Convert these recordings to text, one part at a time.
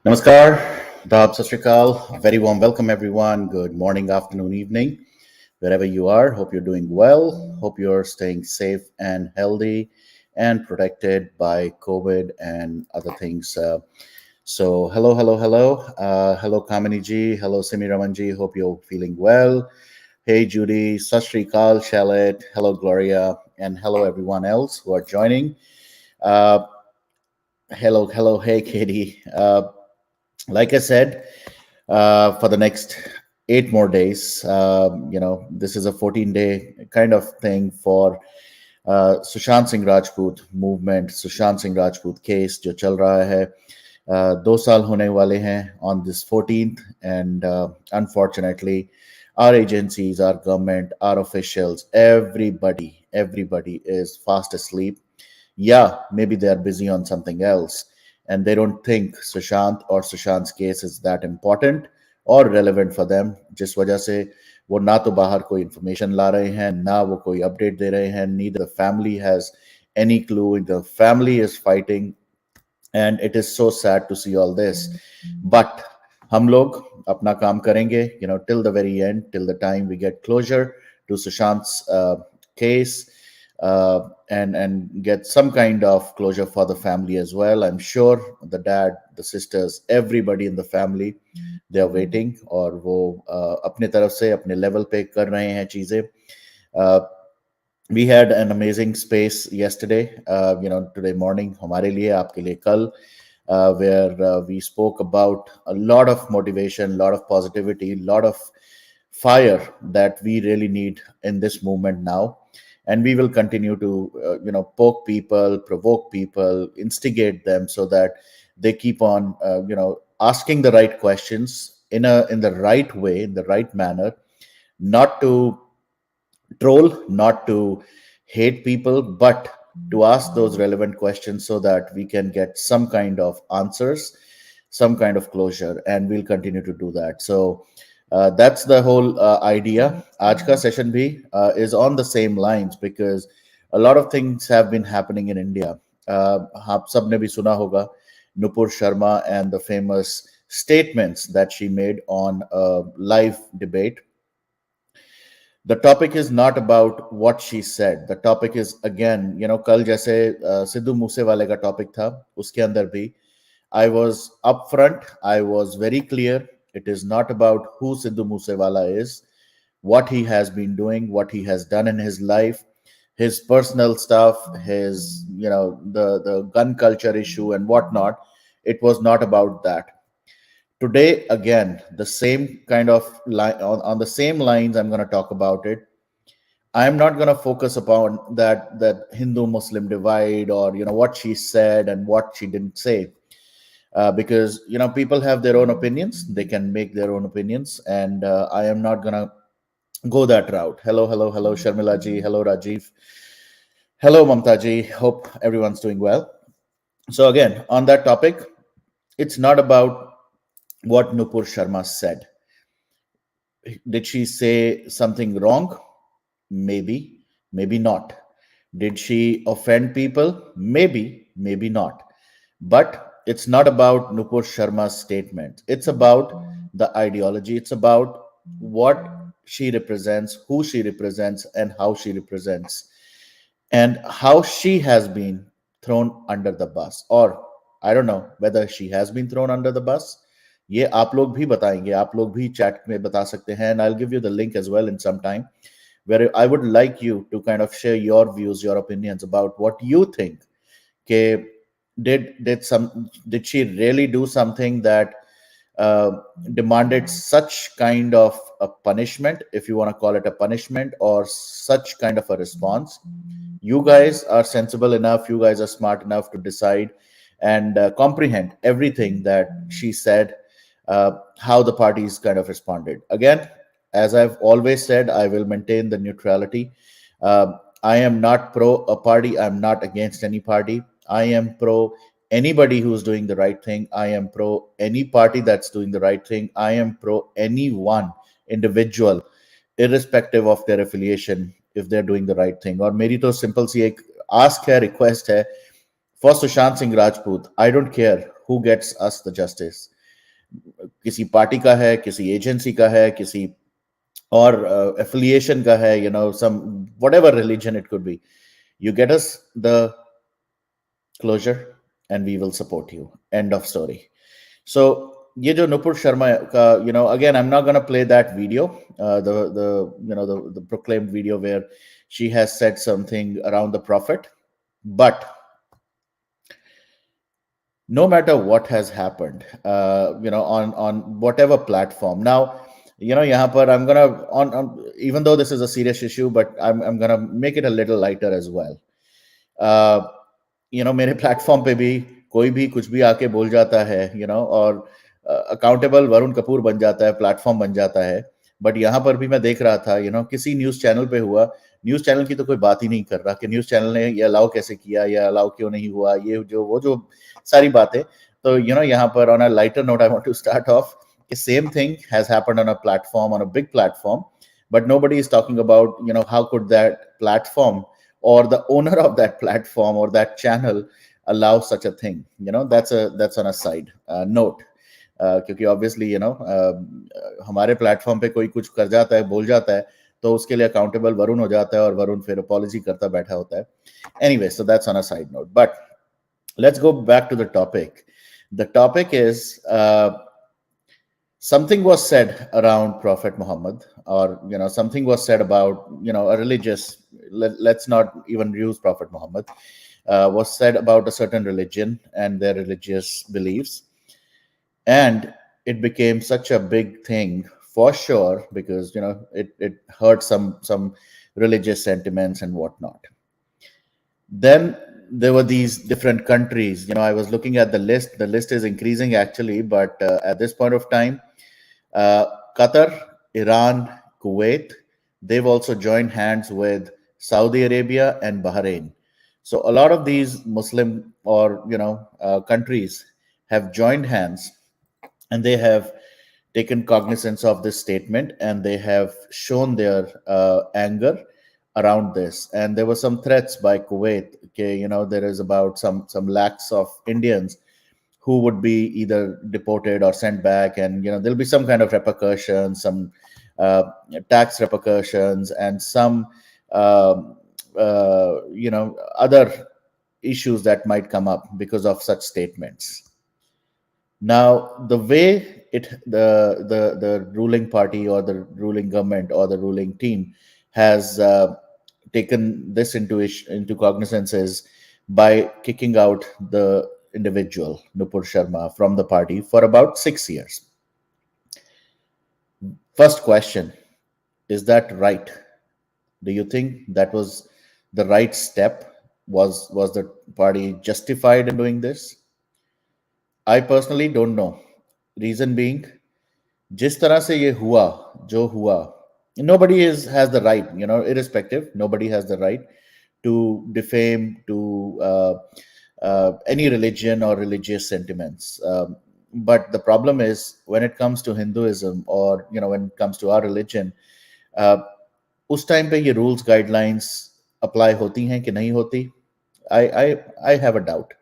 Namaskar, Dab Sat Sri Akal. Very warm welcome, everyone. Good morning, afternoon, evening, wherever you are. Hope you're doing well. Hope you're staying safe and healthy and protected by COVID and other things. Hello. Hello, Kamini ji. Hello, Simi Raman ji. Hope you're feeling well. Hey, Judy. Sat Sri Akal, Shalit. Hello, Gloria. And hello, everyone else who are joining. Uh, hello. Hey, Katie. Like I said, for the next 8 more days. This is a 14-day kind of thing for Sushant Singh Rajput movement, Sushant Singh Rajput case जो चल रहा है. 2 साल होने वाले हैं on this 14th, and unfortunately, our agencies, our government, our officials, everybody is fast asleep. Yeah, maybe they are busy on something else, and they don't think Sushant or Sushant's case is that important और relevant for them, जिस वजह से वो ना तो बाहर कोई information ला रहे हैं, ना वो कोई अपडेट दे रहे हैं. Neither the family has any clue. The family is fighting and it is so sad to see all this. But हम लोग अपना काम करेंगे, till the very end, till the time we get closer to Sushant's case. And get some kind of closure for the family as well. I'm sure the dad, the sisters, everybody in the family, they are waiting, और वो अपने तरफ से अपने level पे कर रहे हैं चीजें. We had an amazing space yesterday, today morning हमारे लिए, आपके लिए कल, where we spoke about a lot of motivation, lot of positivity, lot of fire that we really need in this movement now. And we will continue to poke people, provoke people, instigate them, so that they keep on asking the right questions in the right way, in the right manner, not to troll, not to hate people, but to ask those relevant questions so that we can get some kind of answers, some kind of closure, and we'll continue to do that. So that's the whole idea. Aaj ka session bhi is on the same lines, because a lot of things have been happening in India. aap sab ne bhi suna hoga Nupur Sharma and the famous statements that she made on a live debate. The topic is not about what she said. The topic is, again, kal jaise Sidhu Moosewale ka topic tha, uske andar bhi I was upfront, I was very clear. It is not about who Sidhu Moosewala is, what he has been doing, what he has done in his life, his personal stuff, his, the gun culture issue and whatnot. It was not about that. Today, again, the same kind of line, on the same lines, I'm going to talk about it. I'm not going to focus upon that Hindu Muslim divide, or what she said and what she didn't say. Because people have their own opinions, they can make their own opinions, and I am not gonna go that route. Hello Sharmila ji, hello Rajiv, hello Mamta ji. Hope everyone's doing well. So again, on that topic, it's not about what Nupur Sharma said. Did she say something wrong? Maybe not. Did she offend people? Maybe not. But it's not about Nupur Sharma's statement. It's about the ideology. It's about what she represents, who she represents, and how she represents, and how she has been thrown under the bus. Or I don't know whether she has been thrown under the bus. ये आप लोग भी बताएंगे, आप लोग भी chat में बता सकते हैं, and I'll give you the link as well in some time, where I would like you to kind of share your views, your opinions about what you think. Okay, did she really do something that demanded such kind of a punishment, if you want to call it a punishment, or such kind of a response? You guys are sensible enough, you guys are smart enough to decide and comprehend everything that she said, how the parties kind of responded. Again, as I've always said, I will maintain the neutrality. I am not pro a party, I'm not against any party. I am pro anybody who's doing the right thing. I am pro any party that's doing the right thing. I am pro any one individual, irrespective of their affiliation, if they're doing the right thing. और मेरी तो simple सी एक ask है, request है, for Sushant Singh Rajput. I don't care who gets us the justice. किसी party का है, किसी एजेंसी का है, किसी और affiliation का है, some whatever religion it could be. You get us the closure and we will support you. End of story. So ये जो नुपुर शर्मा का, again, I'm not going to play that video, the proclaimed video where she has said something around the prophet. But no matter what has happened, on whatever platform. Now, यहाँ पर I'm gonna even though this is a serious issue, but I'm gonna make it a little lighter as well. मेरे platform पे भी कोई भी कुछ भी आके बोल जाता है, और अकाउंटेबल वरुण कपूर बन जाता है, प्लेटफॉर्म बन जाता है. बट यहाँ पर भी मैं देख रहा था, किसी न्यूज चैनल पे हुआ, न्यूज चैनल की तो कोई बात ही नहीं कर रहा कि न्यूज चैनल ने ये अलाउ कैसे किया, या अलाउ क्यों नहीं हुआ, ये जो सारी बातें. तो यहाँ पर on a lighter note I want to start off, same thing has happened on a platform, on a big platform, but nobody is talking about how could that platform or the owner of that platform or that channel allow such a thing. That's on a side note. क्योंकि obviously हमारे platform पे कोई कुछ कर जाता है, बोल जाता है, तो उसके लिए अकाउंटेबल वरुण हो जाता है, और वरुण फिर अपॉलॉजी करता बैठा होता है. Anyway, so that's on a side note. But let's go back to the topic. The topic is something was said around Prophet Muhammad, or something was said about a religious. Let's not even use Prophet Muhammad. Was said about a certain religion and their religious beliefs, and it became such a big thing for sure, because it hurt some religious sentiments and whatnot. Then there were these different countries. I was looking at the list. The list is increasing actually, but at this point of time, Qatar, Iran, Kuwait, they've also joined hands with Saudi Arabia and Bahrain. So a lot of these Muslim or countries have joined hands, and they have taken cognizance of this statement, and they have shown their anger around this. And there were some threats by Kuwait. Okay, there is about some lakhs of Indians who would be either deported or sent back, and there'll be some kind of repercussions, some tax repercussions, and some other issues that might come up because of such statements. Now, the way the ruling party or the ruling government or the ruling team has taken this into cognizance is by kicking out the individual Nupur Sharma from the party for about 6 years. First question, is that right? Do you think that was the right step? Was the party justified in doing this? I personally don't know. Reason being, जिस तरह से ये हुआ, जो हुआ, nobody has the right, irrespective, nobody has the right to defame, to any religion or religious sentiments. But the problem is, when it comes to Hinduism, or when it comes to our religion, उस time पे ये rules guidelines apply होती हैं कि नहीं होती? I have a doubt.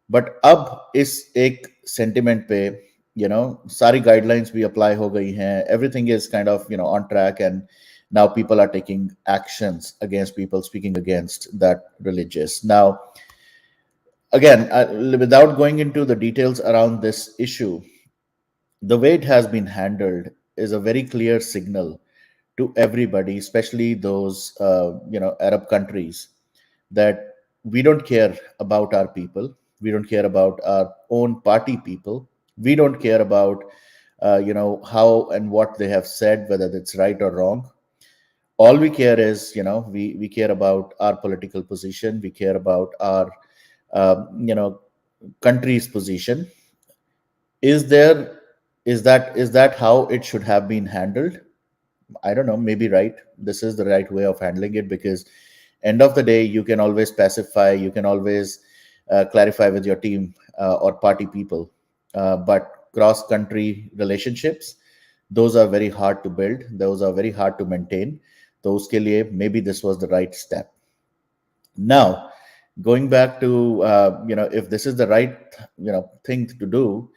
But अब इस एक sentiment पे सारी guidelines भी apply हो गई हैं. Everything is kind of on track, and now people are taking actions against people speaking against that religious. Now, again, without going into the details around this issue, the way it has been handled is a very clear signal to everybody, especially those Arab countries, that we don't care about our people. We don't care about our own party people. We don't care about how and what they have said, whether it's right or wrong. All we care is we care about our political position. We care about our country's position. Is that how it should have been handled? I don't know, maybe right. This is the right way of handling it, because end of the day, you can always pacify, you can always clarify with your team or party people. But cross-country relationships, those are very hard to build. Those are very hard to maintain. तो उसके लिए maybe this was the right step. Now, Going back to if this is the right thing to do,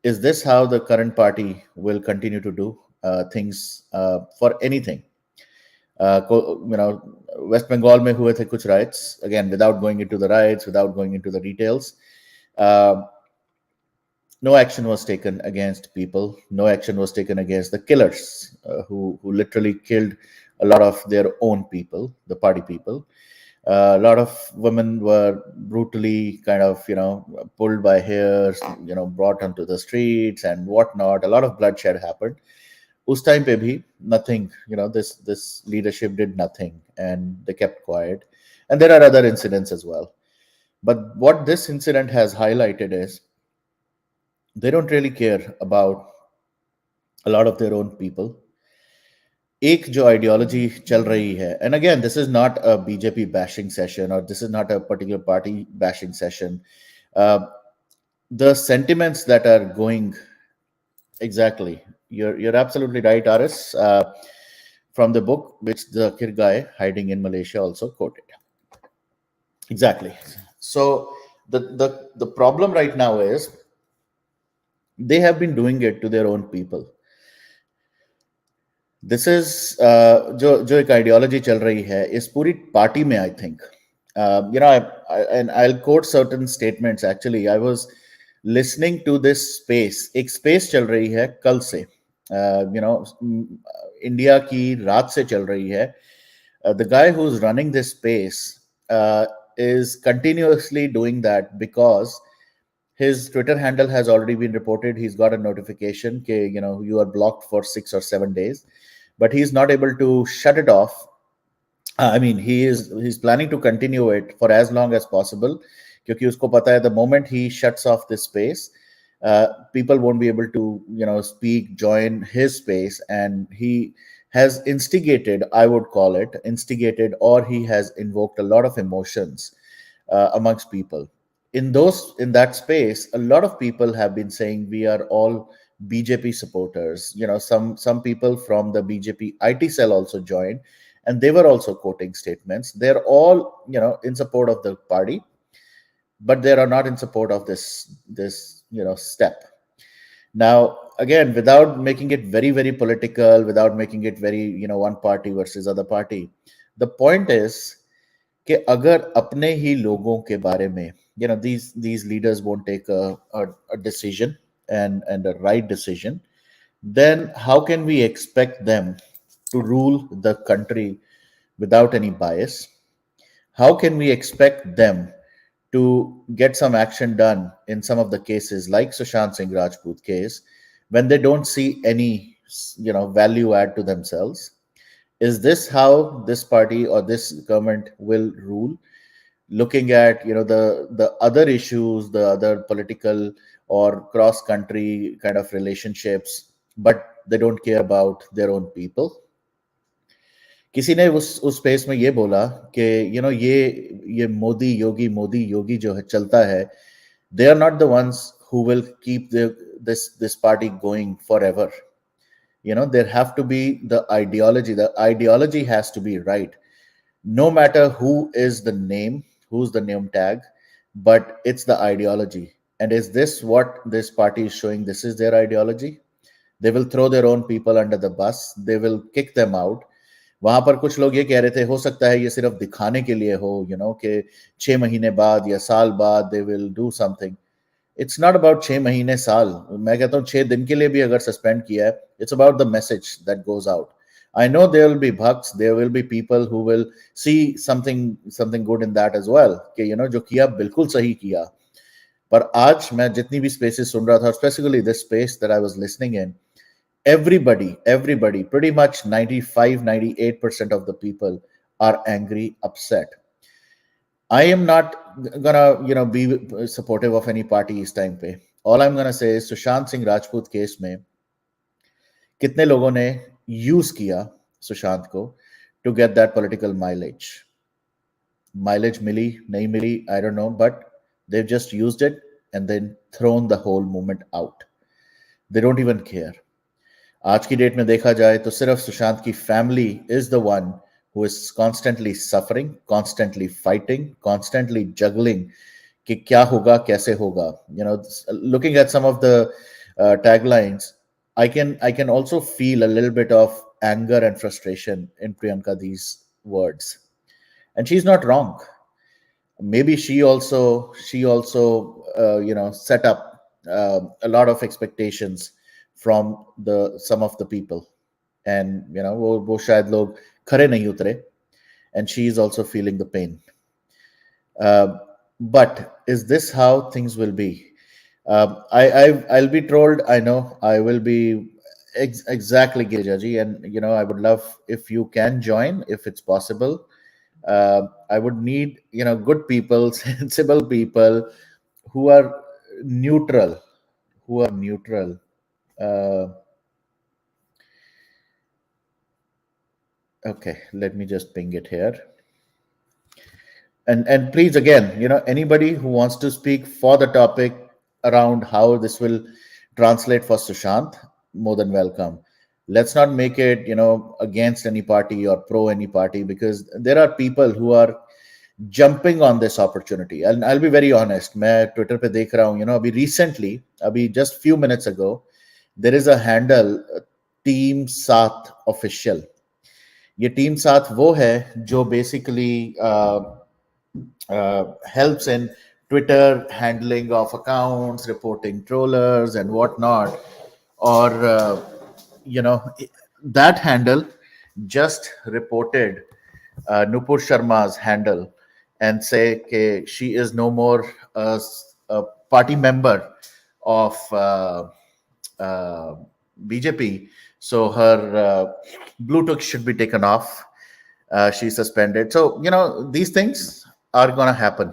is this how the current party will continue to do things for anything? West Bengal में हुए थे कुछ riots, again without going into the riots, without going into the details. uh, no action was taken against people. No action was taken against the killers who literally killed a lot of their own people, the party people. A lot of women were brutally kind of pulled by hairs, brought onto the streets and whatnot. A lot of bloodshed happened. Us time pe bhi nothing. This leadership did nothing, and they kept quiet. And there are other incidents as well. But what this incident has highlighted is they don't really care about a lot of their own people. एक जो ideology चल रही है, and again this is not a BJP bashing session, or this is not a particular party bashing session. uh, the sentiments that are going, exactly, you're absolutely right, Aris, from the book which the Kir guy hiding in Malaysia also quoted. Exactly. So the problem right now is they have been doing it to their own people. This is जो जो एक ideology चल रही है इस पूरी party में, I think and I will quote certain statements. Actually I was listening to this space. एक स्पेस चल रही है कल से, इंडिया की रात से चल रही है. The guy who is running this space is continuously doing that because his Twitter handle has already been reported. He's got a notification that you are blocked for 6 or 7 days, but he's not able to shut it off. I mean, he's planning to continue it for as long as possible, क्योंकि उसको पता है the moment he shuts off this space, people won't be able to speak, join his space. And he has instigated, I would call it instigated, or he has invoked a lot of emotions amongst people. In that space, a lot of people have been saying we are all BJP supporters. Some people from the BJP IT cell also joined, and they were also quoting statements. They're all in support of the party, but they are not in support of this step. Now, again, without making it very very political, without making it very one party versus other party, the point is कि अगर अपने ही लोगों के बारे में these leaders won't take a decision and a right decision, then how can we expect them to rule the country without any bias? How can we expect them to get some action done in some of the cases like Sushant Singh Rajput case when they don't see any value add to themselves? Is this how this party or this government will rule, looking at the other issues, the other political or cross country kind of relationships, but they don't care about their own people? किसी ने उस space में ये बोला कि ये मोदी योगी जो है चलता है, they are not the ones who will keep this party going forever. There have to be the ideology has to be right, no matter who's the name tag, but it's the ideology. And is this what this party is showing? This is their ideology. They will throw their own people under the bus. They will kick them out. वहां पर कुछ लोग ये कह रहे थे हो सकता है ये सिर्फ दिखाने के लिए हो, कि 6 महीने बाद या साल बाद they will do something. It's not about 6 महीने साल. मैं कहता हूँ 6 दिन के लिए भी अगर सस्पेंड किया है, it's about the message that goes out. I know there will be bugs, there will be people who will see something good in that as well, कि जो किया बिल्कुल सही किया. पर आज मैं जितनी भी स्पेसेस सुन रहा था, specifically this space that I was listening in, everybody, pretty much 95-98% of the people are angry, upset. I am not gonna be supportive of any party इस time पे. All I'm gonna say is Sushant Singh Rajput case में कितने लोगों ने use किया सुशांत को to get that political mileage. Mileage मिली नहीं मिली, I don't know, but they've just used it and then thrown the whole movement out. They don't even care. आज की date में देखा जाए तो सिर्फ सुशांत की family is the one who is constantly suffering, constantly fighting, constantly juggling कि क्या होगा कैसे होगा. Looking at some of the taglines, I can also feel a little bit of anger and frustration in Priyanka these words, and she's not wrong. Maybe she also set up a lot of expectations from the some of the people, and वो शायद लोग खरे नहीं उतरे, and she is also feeling the pain. Uh, but is this how things will be? I'll be trolled. I know I will be exactly Girijaji, and I would love if you can join if it's possible. I would need good people, sensible people who are neutral, who are neutral. Uh, okay, let me just ping it here. And please again, anybody who wants to speak for the topic around how this will translate for Sushant, more than welcome. Let's not make it against any party or pro any party, because there are people who are jumping on this opportunity. And I'll be very honest, मैं Twitter पे देख रहा हूँ, अभी recently, अभी just few minutes ago, there is a handle team साथ official. ये team साथ वो है जो basically helps in Twitter handling of accounts, reporting trollers and whatnot, or that handle just reported Nupur Sharma's handle and say she is no more a party member of uh, BJP, so her blue tick should be taken off. She's suspended. So these things are going to happen.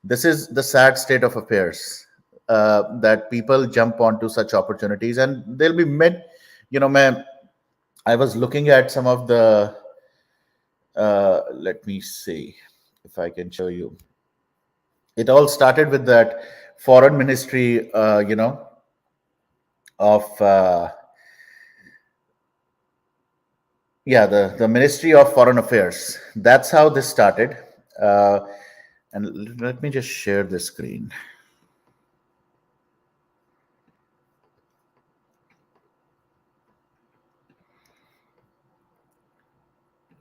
This is the sad state of affairs, that people jump onto such opportunities, and they'll be mid. I was looking at some of the. Let me see if I can show you. It all started with that foreign ministry, of the Ministry of Foreign Affairs. That's how this started. And let me just share the screen.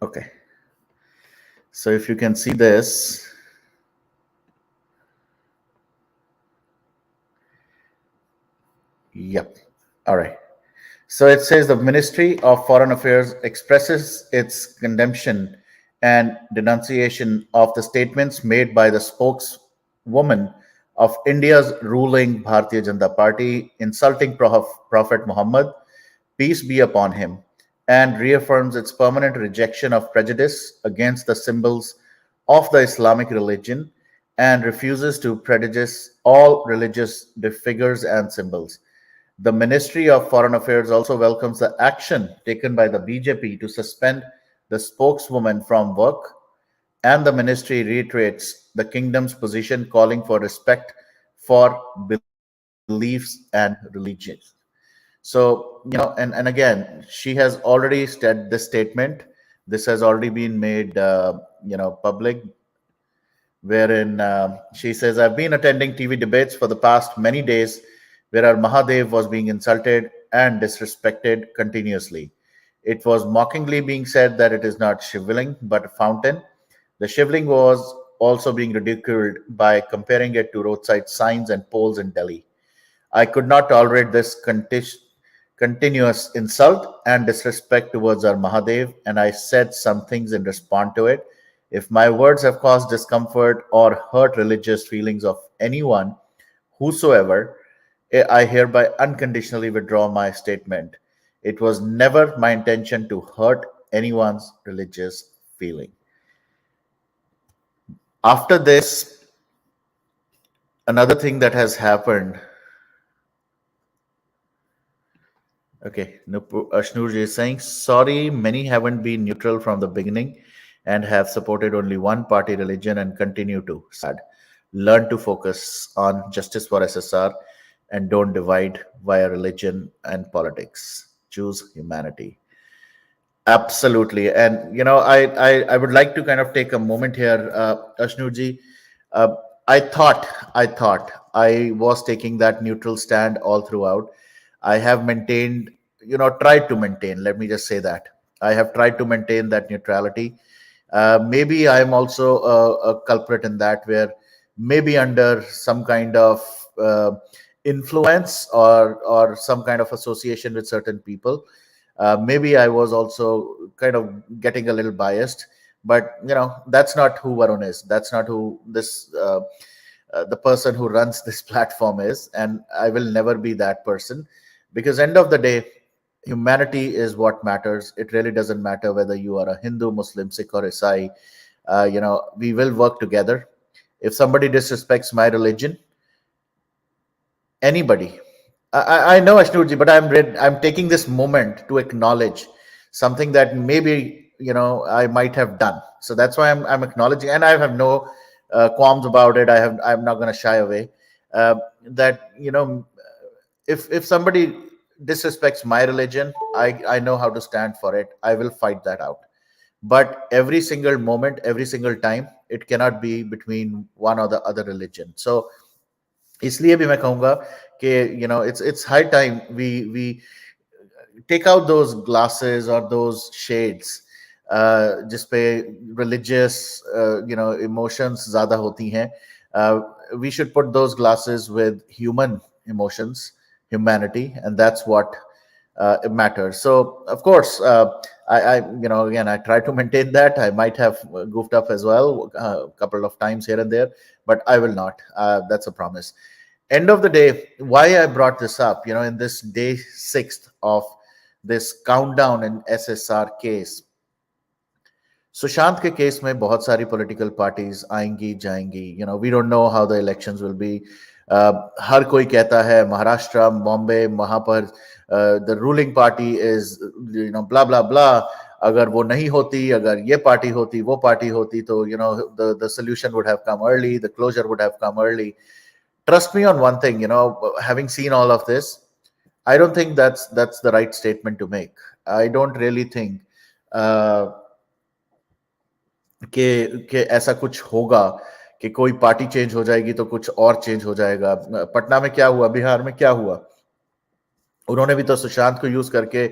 Okay. So if you can see this, yep. All right. So it says the Ministry of Foreign Affairs expresses its condemnation and denunciation of the statements made by the spokeswoman of India's ruling Bharatiya Janata Party, insulting Prophet Muhammad, peace be upon him, and reaffirms its permanent rejection of prejudice against the symbols of the Islamic religion, and refuses to prejudice all religious figures and symbols. The Ministry of Foreign Affairs also welcomes the action taken by the BJP to suspend the spokeswoman from work, and the ministry reiterates the kingdom's position calling for respect for beliefs and religions. So, and again, she has already said this statement. This has already been made, public, wherein she says, I've been attending TV debates for the past many days where our Mahadev was being insulted and disrespected continuously. It was mockingly being said that it is not Shivling but a fountain. The Shivling was also being ridiculed by comparing it to roadside signs and poles in Delhi. I could not tolerate this continuous insult and disrespect towards our Mahadev, and I said some things in response to it. If my words have caused discomfort or hurt religious feelings of anyone, whosoever, I hereby unconditionally withdraw my statement. It was never my intention to hurt anyone's religious feeling. After this, another thing that has happened. Okay, Ashnurji is saying, sorry, many haven't been neutral from the beginning and have supported only one party religion and continue to. Sad. Learn to focus on justice for SSR and don't divide via religion and politics. Choose humanity. Absolutely. And, I would like to kind of take a moment here, Ashnuji. Uh, I thought I was taking that neutral stand all throughout. I have maintained, tried to maintain, let me just say that. I have tried to maintain that neutrality. Maybe I'm also a culprit in that, where maybe under some kind of uh, influence or some kind of association with certain people, maybe I was also kind of getting a little biased. But that's not who Varun is. That's not who this the person who runs this platform is, and I will never be that person, because end of the day, humanity is what matters. It really doesn't matter whether you are a Hindu, Muslim, Sikh, or Isai. We will work together. If somebody disrespects my religion, anybody. I know Ashnuji, but I'm taking this moment to acknowledge something that maybe I might have done. So that's why I'm acknowledging, and I have no qualms about it. I'm not going to shy away. That if somebody disrespects my religion, I know how to stand for it. I will fight that out. But every single moment, every single time, it cannot be between one or the other religion. So इसलिए भी मैं कहूंगा कि it's high time we take out those glasses or those shades जिसपे religious emotions ज़्यादा होती हैं. uh, we should put those glasses with human emotions, humanity, and that's what it matters. So of course, I again, I try to maintain that. I might have goofed up as well a couple of times here and there, but I will not. That's a promise. End of the day, why I brought this up, in this day sixth of this countdown in SSR case, Sushant के case में बहुत सारी political parties आएंगी जाएंगी. We don't know how the elections will be. हर कोई कहता है महाराष्ट्र, बॉम्बे, वहां पर the ruling party is blah blah blah. अगर वो नहीं होती, अगर ये पार्टी होती, वो पार्टी होती, तो the solution would have come early, the closure would have come early. Trust me on one thing, having seen all of this, I don't think that's the right statement to make. I don't really think uh, कि ऐसा कुछ होगा कि कोई party change हो जाएगी तो कुछ और चेंज हो जाएगा. पटना में क्या हुआ, बिहार में क्या हुआ, उन्होंने भी तो सुशांत को यूज करके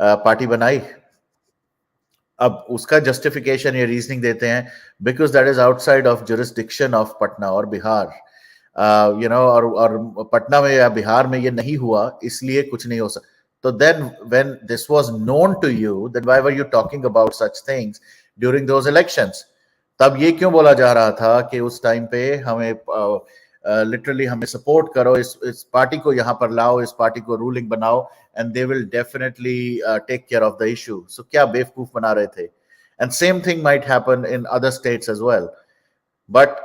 पार्टी बनाई. अब उसका जस्टिफिकेशन या रीजनिंग देते हैं because that is outside of jurisdiction of Patna और बिहार. और पटना में या बिहार में ये नहीं हुआ, इसलिए कुछ नहीं हो सकता. तो then when this was known to you, then why were you talking about such things during those elections? तब ये क्यों बोला जा रहा था कि उस टाइम पे हमें लिटरली हमें सपोर्ट करो, इस पार्टी को यहाँ पर लाओ, इस पार्टी को रूलिंग बनाओ, and they will definitely take care of the issue. So क्या बेवकूफ बना रहे थे? And same thing might happen in other states as well. But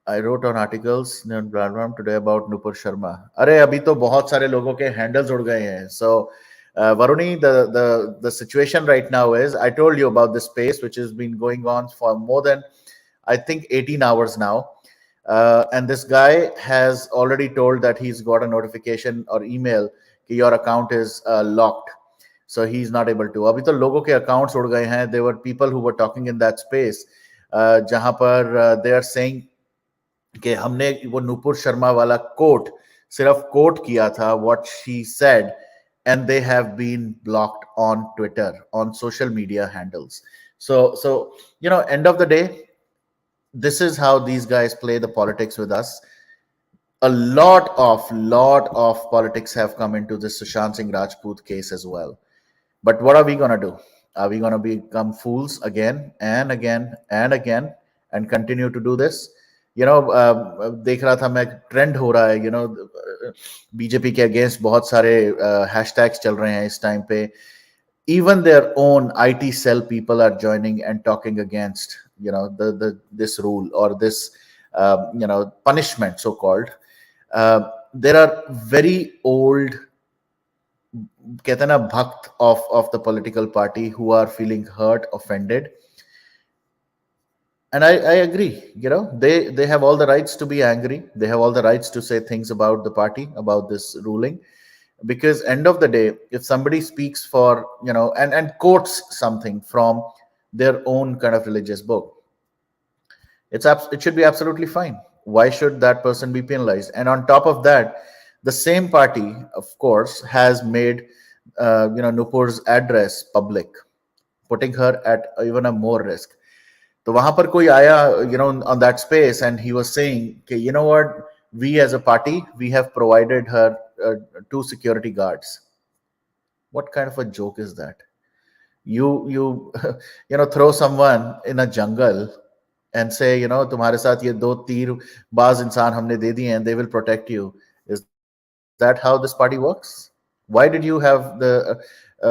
I wrote on articles on platform today about Nupur Sharma. अरे अभी तो बहुत सारे लोगों के हैंडल्स उड़ गए हैं. So Varuni, the situation right now is, I told you about this space which has been going on for more than, I think, 18 hours now. And this guy has already told that he's got a notification or email कि your account is locked. So he's not able to. अभी तो लोगों के accounts उड़ गए हैं. There were people who were talking in that space जहां पर they are saying कि हमने वो नुपुर शर्मा वाला कोट सिर्फ कोट किया था, what she said, and they have been blocked on Twitter, on social media handles. So end of the day, this is how these guys play the politics with us. A lot of politics have come into this Sushant Singh Rajput case as well. But what are we going to do? Are we going to become fools again and again and again and continue to do this? देख रहा था मैं, trend हो रहा है, BJP के against बहुत सारे हैशटैग्स चल रहे हैं इस टाइम पे. Even their own IT cell people are joining and talking against, this rule or this, punishment, so called. There are very old, कहते हैं ना, भक्त of the political party who are feeling hurt, offended. And I agree, they have all the rights to be angry. They have all the rights to say things about the party, about this ruling. Because end of the day, if somebody speaks for, and quotes something from their own kind of religious book, it should be absolutely fine. Why should that person be penalized? And on top of that, the same party, of course, has made Nupur's address public, putting her at even a more risk. तो वहां पर कोई आया, on that space, and he was saying, okay, you know what, we as a party, we have provided her uh, two security guards. What kind of a joke is that? You throw someone in a jungle and say, तुम्हारे साथ ये दो तीर बाज इंसान हमने दे दिए and they will protect you. Is that how this party works? Why did you have the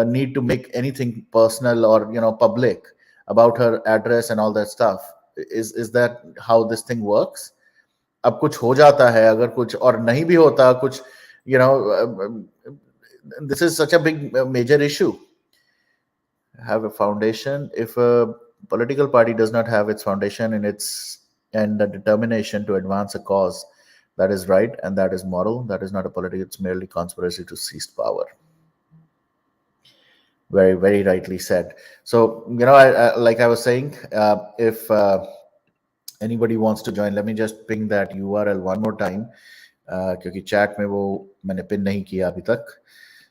need to make anything personal or public about her address and all that stuff? Is that how this thing works? अब कुछ हो जाता है, अगर कुछ और नहीं भी होता कुछ, you know this is such a big major issue. Have a foundation. If a political party does not have its foundation in its and the determination to advance a cause that is right and that is moral, that is not a political, it's merely conspiracy to seize power. Very, very rightly said. So, like I was saying, if anybody wants to join, let me just ping that URL one more time, क्योंकि chat में वो मैंने pin नहीं किया अभी तक.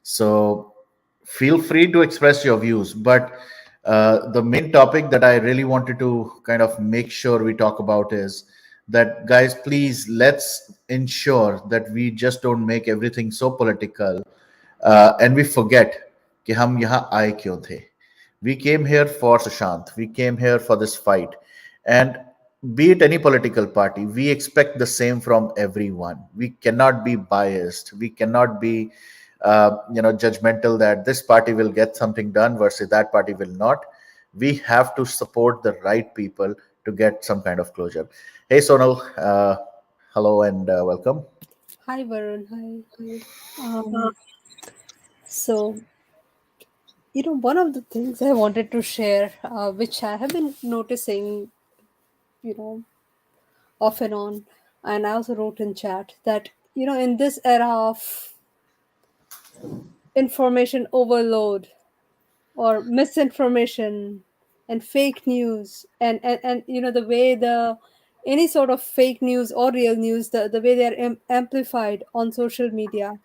So feel free to express your views, but the main topic that I really wanted to kind of make sure we talk about is that, guys, please, let's ensure that we just don't make everything so political, and we forget कि हम यहाँ आए क्यों थे. We came here for Sushant. We came here for this fight. And be it any political party, we expect the same from everyone. We cannot be biased. We cannot be, judgmental that this party will get something done versus that party will not. We have to support the right people to get some kind of closure. Hey, Sonal, hello and welcome. Hi, Varun. Hi. Um, so, one of the things I wanted to share, which I have been noticing, you know, off and on, and I also wrote in chat that, in this era of information overload or misinformation and fake news, and the way any sort of fake news or real news, the way they are amplified on social media,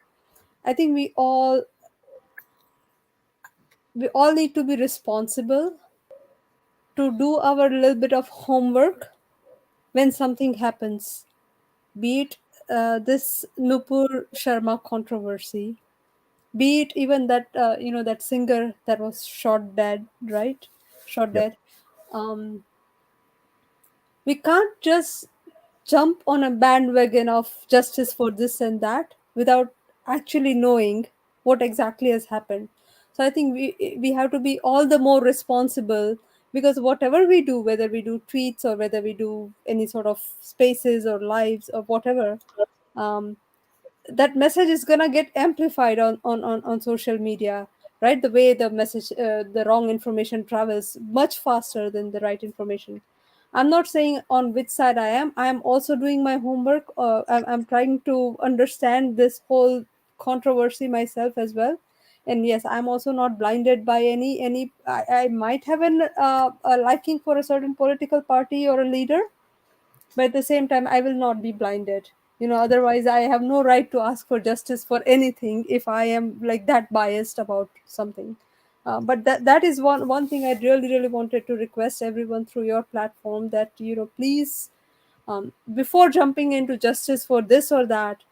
I think we all need to be responsible to do our little bit of homework when something happens, be it this Nupur Sharma controversy, be it even that singer that was shot dead, right? Shot Yep. dead. Um, we can't just jump on a bandwagon of justice for this and that without actually knowing what exactly has happened. So I think we have to be all the more responsible, because whatever we do, whether we do tweets or whether we do any sort of spaces or lives or whatever, um, that message is gonna get amplified on social media, right? The way the message, the wrong information travels much faster than the right information. I'm not saying on which side I am also doing my homework. I'm trying to understand this whole controversy myself as well. And yes, I'm also not blinded by any I might have a liking for a certain political party or a leader, but at the same time I will not be blinded. Otherwise I have no right to ask for justice for anything if I am like that biased about something. But that is one thing I really wanted to request everyone through your platform, that please, before jumping into justice for this or that,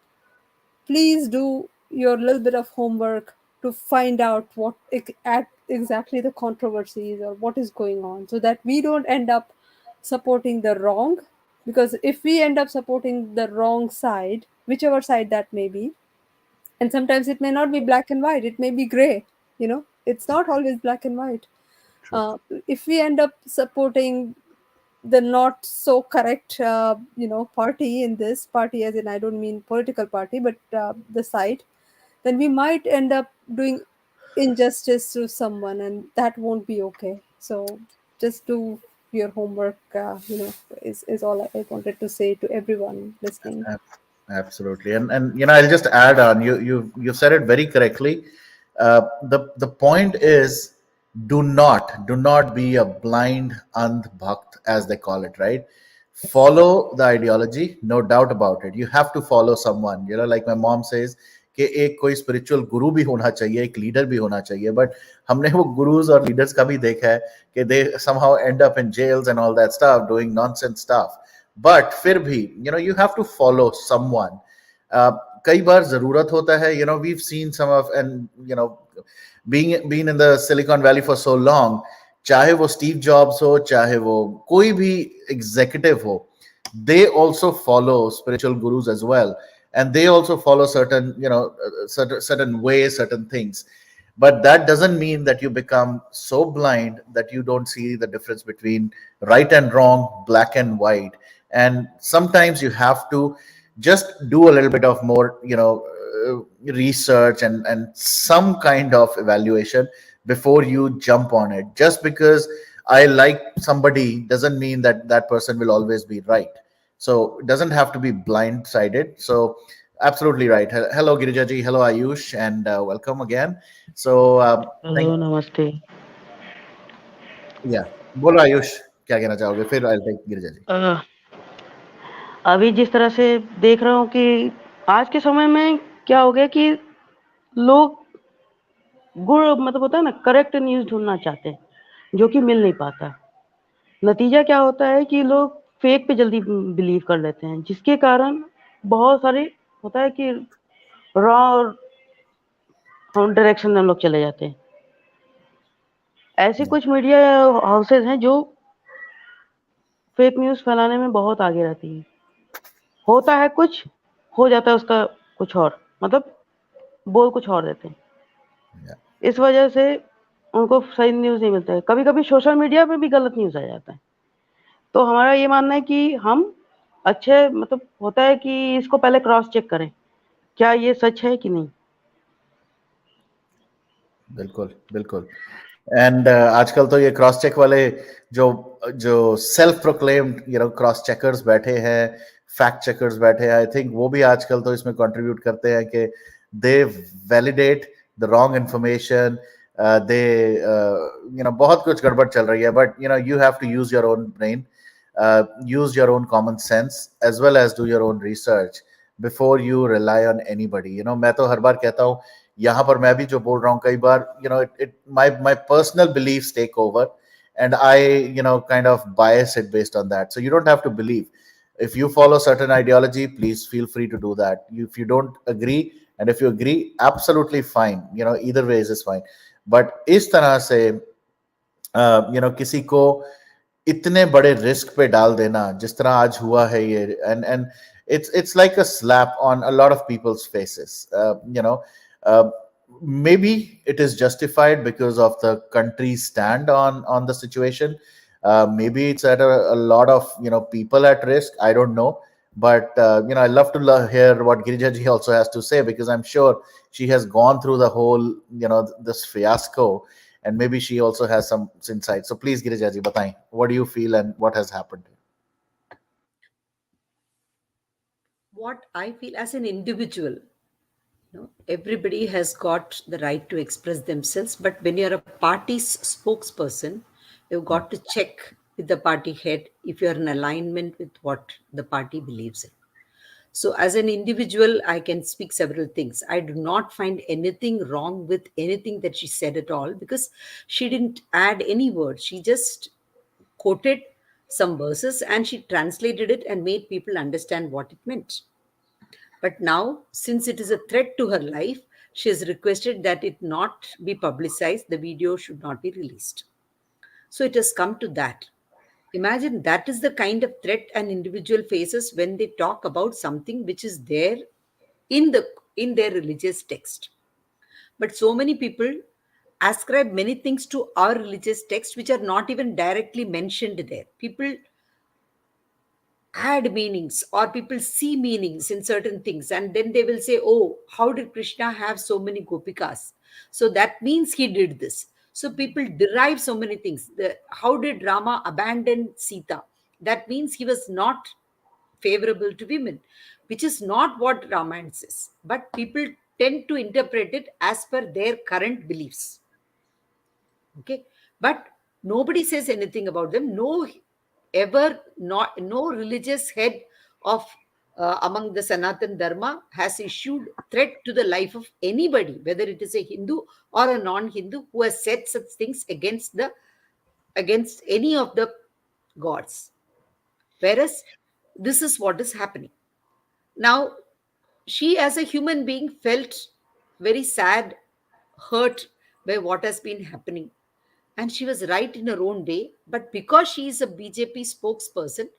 please do your little bit of homework to find out exactly the controversies or what is going on, so that we don't end up supporting the wrong. Because if we end up supporting the wrong side, whichever side that may be, and sometimes it may not be black and white, it may be gray, it's not always black and white. True. uh, if we end up supporting the not so correct party, in this party as in I don't mean political party, but the side, then we might end up doing injustice to someone, and that won't be okay. So just do your homework, is all I wanted to say to everyone listening. Absolutely, and I'll just add on. You said it very correctly. The point is, do not be a blind andh bhakt, as they call it, right? Follow the ideology, no doubt about it. You have to follow someone. Like my mom says कि एक कोई spiritual गुरु भी होना चाहिए, एक leader भी होना चाहिए. बट हमने वो गुरुज और लीडर्स का भी देखा है कि दे somehow end up in jails and all that stuff, doing nonsense stuff. But फिर भी you have to follow someone. uh, कई बार जरूरत होता है. We've seen some of, and being in the Silicon Valley for so long, चाहे वो Steve jobs हो, चाहे वो कोई भी एग्जीक्यूटिव हो, they also follow spiritual gurus as well, and they also follow certain certain ways, certain things. But that doesn't mean that you become so blind that you don't see the difference between right and wrong, black and white. And sometimes you have to just do a little bit of more research and some kind of evaluation before you jump on it. Just because I like somebody doesn't mean that that person will always be right. So it doesn't have to be blindsided. So absolutely right. Hello Girijaji, hello Ayush, and welcome again. So thank hello नमस्ते। yeah. बोलो आयुष, क्या कहना चाहोगे? फिर I'll take Girija जी. अ, अभी जिस तरह से देख रहा हूँ कि आज के समय में क्या हो गया कि लोग गुड मतलब होता है ना करेक्ट न्यूज़ ढूँढना चाहते हैं, जो कि मिल नहीं पाता। नतीजा क्या होता है कि लोग फेक पे जल्दी बिलीव कर लेते हैं, जिसके कारण बहुत सारे होता है कि रॉ हम डायरेक्शन में हम लोग चले जाते हैं। ऐसे कुछ मीडिया हाउसेज़ हैं जो फेक न्यूज़ फैलाने में बहुत आगे रहती हैं। होता है कुछ, हो जाता है उसका कुछ और, मतलब बोल कुछ और देते हैं। Yeah. इस वजह से उनको सही न्यूज़ नहीं मिलता है। कभी-कभी सोशल मीडिया पे भी गलत न्यूज़ आ जाता है। तो हमारा ये मानना है कि हम अच्छे मतलब होता है कि इसको पहले क्रॉस चेक करें, क्या ये सच है कि नहीं? बिल्कुल बिल्कुल. एंड आजकल तो ये क्रॉस चेक वाले जो जो सेल्फ प्रोक्लेम्ड क्रॉस चेकर्स बैठे हैं, फैक्ट चेकर्स बैठे हैं, आई थिंक वो भी आजकल तो इसमें कंट्रीब्यूट करते हैं कि they validate the wrong information. They बहुत कुछ गड़बड़ चल रही है. But you have to use your own brain, use your own common sense, as well as do your own research before you rely on anybody. मैं तो हर बार कहता हूँ, यहाँ पर मैं भी जो बोल रहा हूँ कई बार, my personal beliefs take over, and I kind of bias it based on that. So you don't have to believe. If you follow certain ideology, please feel free to do that. If you don't agree, and if you agree, absolutely fine. Either ways is fine. But इस तरह से किसी को इतने बड़े risk पे डाल देना जिस तरह आज हुआ है ये, and it's like a slap on a lot of people's faces. Maybe it is justified because of the country's stand on the situation. Maybe it's at a lot of people at risk, I don't know. But I love to hear what Girija ji also has to say, because I'm sure she has gone through the whole this fiasco, and maybe she also has some insight. So please, Girija ji, बताएं, what do you feel and what has happened? What I feel as an individual, everybody has got the right to express themselves, but when you're a party's spokesperson, you've got to check with the party head if you're in alignment with what the party believes in. So, as an individual, I can speak several things. I do not find anything wrong with anything that she said at all, because she didn't add any words. She just quoted some verses and she translated it and made people understand what it meant. But now, since it is a threat to her life, she has requested that it not be publicized, the video should not be released. So it has come to that. Imagine that is the kind of threat an individual faces when they talk about something which is there in their religious text. But so many people ascribe many things to our religious text which are not even directly mentioned there. People add meanings, or people see meanings in certain things, and then they will say, oh, how did Krishna have so many gopikas? So that means he did this. So people derive so many things. How did Rama abandon Sita? That means he was not favorable to women. which is not what Ramayana says. But people tend to interpret it as per their current beliefs. Okay, but nobody says anything about them. No religious head of among the Sanatan Dharma has issued threat to the life of anybody, whether it is a Hindu or a non-Hindu, who has said such things against any of the gods. Whereas this is what is happening now. She, as a human being, felt very sad, hurt by what has been happening, and she was right in her own way. But because she is a BJP spokesperson,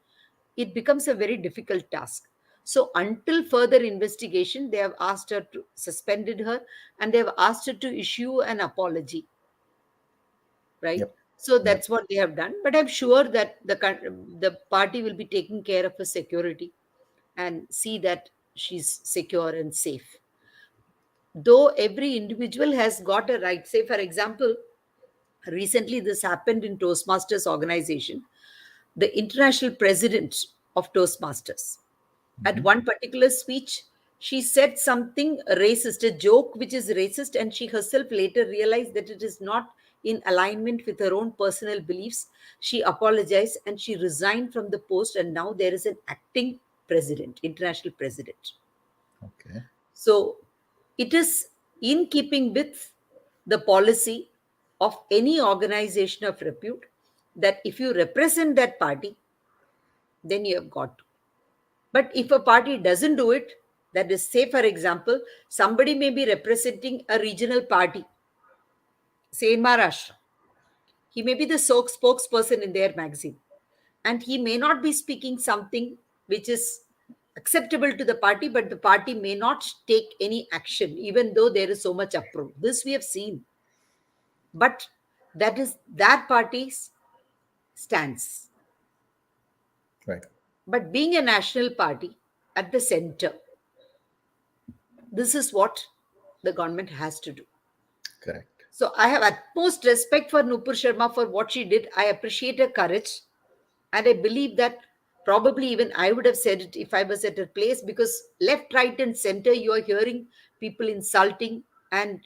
it becomes a very difficult task. So until further investigation, they have asked her to suspended her, and they have asked her to issue an apology, right? Yep. So Yep. that's what they have done. But I'm sure that the party will be taking care of her security and see that she's secure and safe. Though every individual has got a right. Say, for example, recently this happened in Toastmasters organization. The international president of Toastmasters, at Mhm. one particular speech, she said something racist, a joke which is racist, and she herself later realized that it is not in alignment with her own personal beliefs. She apologized and she resigned from the post, and now there is an acting president, international president. Okay. So it is in keeping with the policy of any organization of repute that if you represent that party, then you have got to. But if a party doesn't do it, that is, say, for example, somebody may be representing a regional party, say in Maharashtra. He may be the spokesperson in their magazine, and he may not be speaking something which is acceptable to the party, but the party may not take any action, even though there is so much uproar. This we have seen. But that is that party's stance. Right. But being a national party at the center, this is what the government has to do. Correct. So I have utmost respect for Nupur Sharma for what she did. I appreciate her courage. And I believe that probably even I would have said it if I was at her place, because left, right, and center, you are hearing people insulting and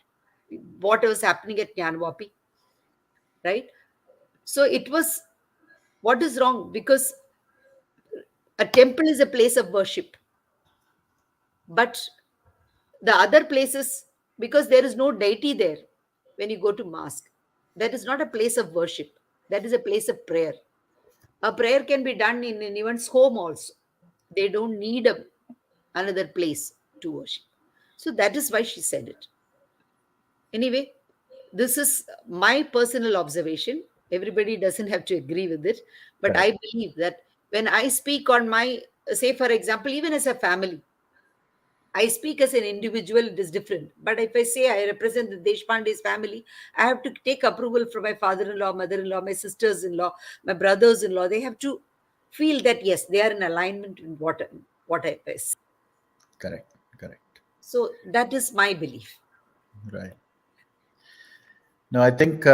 what was happening at Nyanwapi, right? So it was, what is wrong? Because a temple is a place of worship. But the other places, because there is no deity there when you go to mosque, that is not a place of worship. That is a place of prayer. A prayer can be done in anyone's home also. They don't need another place to worship. So that is why she said it. Anyway, this is my personal observation. Everybody doesn't have to agree with it. But Correct. I believe that when I speak on my, say, for example, even as a family, I speak as an individual, it is different. But if I say I represent the Deshpande's family, I have to take approval from my father in law, mother in law, my sisters in law, my brothers in law. They have to feel that, yes, they are in alignment in what I say. Correct. Correct. So that is my belief. Right. No, I think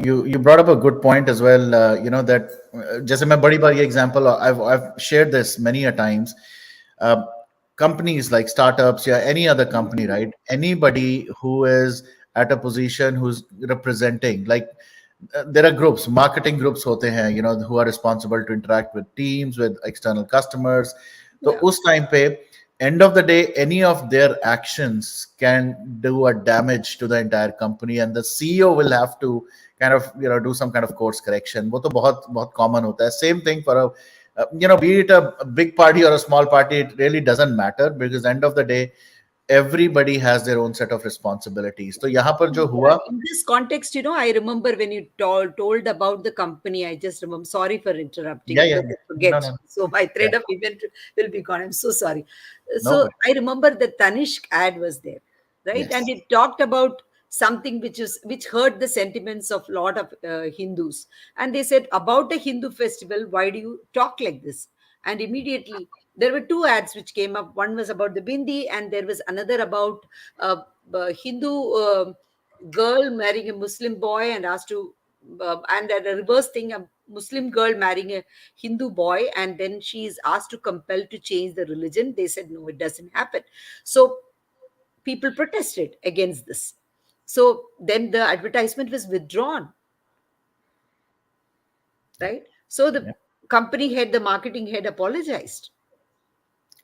you brought up a good point as well. That just मैं बड़ी बार ये example I've shared this many a times. Uh, Companies like startups, yeah, any other company, right? Anybody who is at a position who's representing, like there are groups, marketing groups होते हैं, who are responsible to interact with teams, with external customers. तो Yeah. उस time पे end of the day, any of their actions can do a damage to the entire company, and the CEO will have to kind of do some kind of course correction. वो तो बहुत बहुत common होता है. Same thing for a be it a big party or a small party, it really doesn't matter, because end of the day everybody has their own set of responsibilities. तो यहाँ पर जो Yeah, हुआ, in this context, I remember when you told about the company. I just remember. Sorry for interrupting yeah, yeah, because yeah. I No, forget. no, So my yeah, thread of event will be gone. I'm so sorry. no So worries. I remember the Tanishq ad was there, right? And Yes, it talked about something which hurt the sentiments of lot of Hindus. And they said, about a Hindu festival, why do you talk like this? And immediately there were two ads which came up. One was about the bindi, and there was another about Hindu girl marrying a Muslim boy and asked to And a reverse thing, a Muslim girl marrying a Hindu boy, and then she is asked to compel to change the religion. They said no, it doesn't happen. So people protested against this. So then the advertisement was withdrawn, right? So the Yeah. company head, the marketing head, apologized,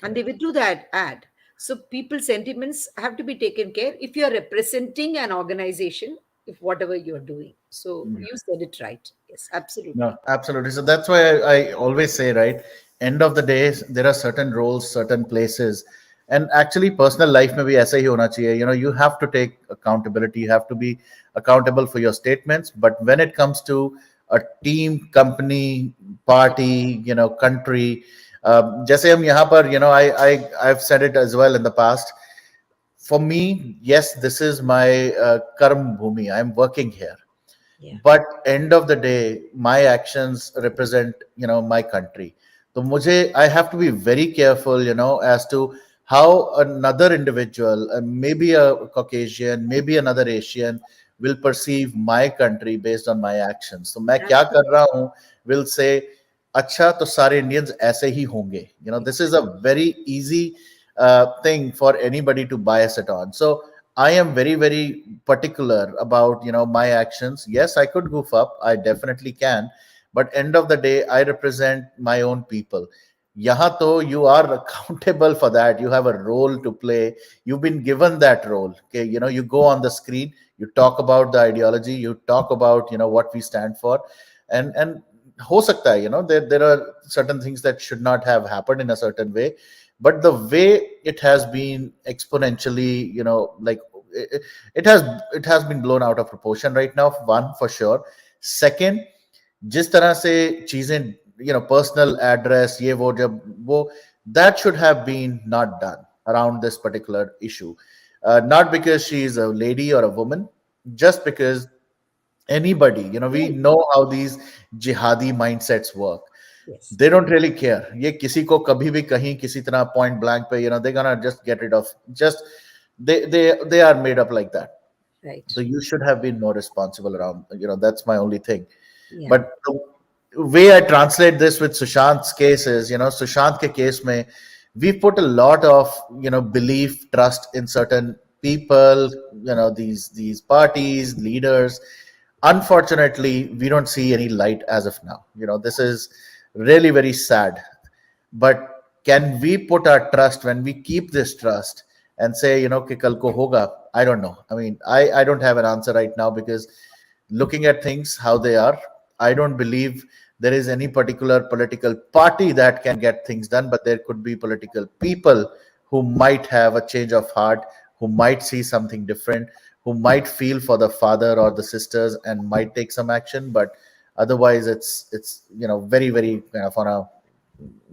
and they Correct. withdrew that ad. So people's sentiments have to be taken care if you are representing an organization, if whatever you're doing. So you said it right. Yes, No, absolutely. absolutely. So that's why I always say, right, end of the day, there are certain roles, certain places, and actually, personal life में भी ऐसा ही होना चाहिए. You know, you have to take accountability. You have to be accountable for your statements. But when it comes to a team, company, party, you know, country, जैसे हम यहाँ पर, you know, I've said it as well in the past. For me, yes, this is my karm bhumi. I'm working here, Yeah. but end of the day my actions represent, you know, my country. So mujhe, I have to be very careful, you know, as to how another individual, maybe a Caucasian, maybe another Asian, will perceive my country based on my actions. So मैं क्या कर रहा हूँ will say, अच्छा तो सारे Indians ऐसे ही होंगे. You know, this is a very easy thing for anybody to bias it on. So I am very, very particular about, you know, my actions. Yes, I could goof up. I definitely can. But end of the day, I represent my own people. Yahan to you are accountable for that. You have a role to play. You've been given that role. Okay, you know, you go on the screen, you talk about the ideology, you talk about, you know, what we stand for, and ho sakta hai, you know, there are certain things that should not have happened in a certain way, but the way it has been exponentially, you know, like it, it has been blown out of proportion right now, one for sure. Second, जिस तरह से चीजें, you know, personal address, ये वो जब वो, that should have been not done around this particular issue, not because she is a lady or a woman, just because anybody, you know, we Right. know how these jihadi mindsets work. Yes. They don't really care. ये किसी को कभी भी कहीं किसी तरह point blank पे, you know, they're gonna just get rid of, just they are made up like that. Right. So you should have been more responsible around, you know, that's my only thing. Yeah. But the way I translate this with Sushant's case is, you know, Sushant ke case mein, we put a lot of, you know, belief, trust in certain people, you know, these parties, leaders. Unfortunately, we don't see any light as of now. You know, this is really very sad. But can we put our trust, when we keep this trust and say, you know, कि कल को होगा? I don't know. I mean, I don't have an answer right now, because looking at things how they are, I don't believe there is any particular political party that can get things done, but there could be political people who might have a change of heart, who might see something different, who might feel for the father or the sisters and might take some action. But otherwise, it's you know, very, very kind of on a,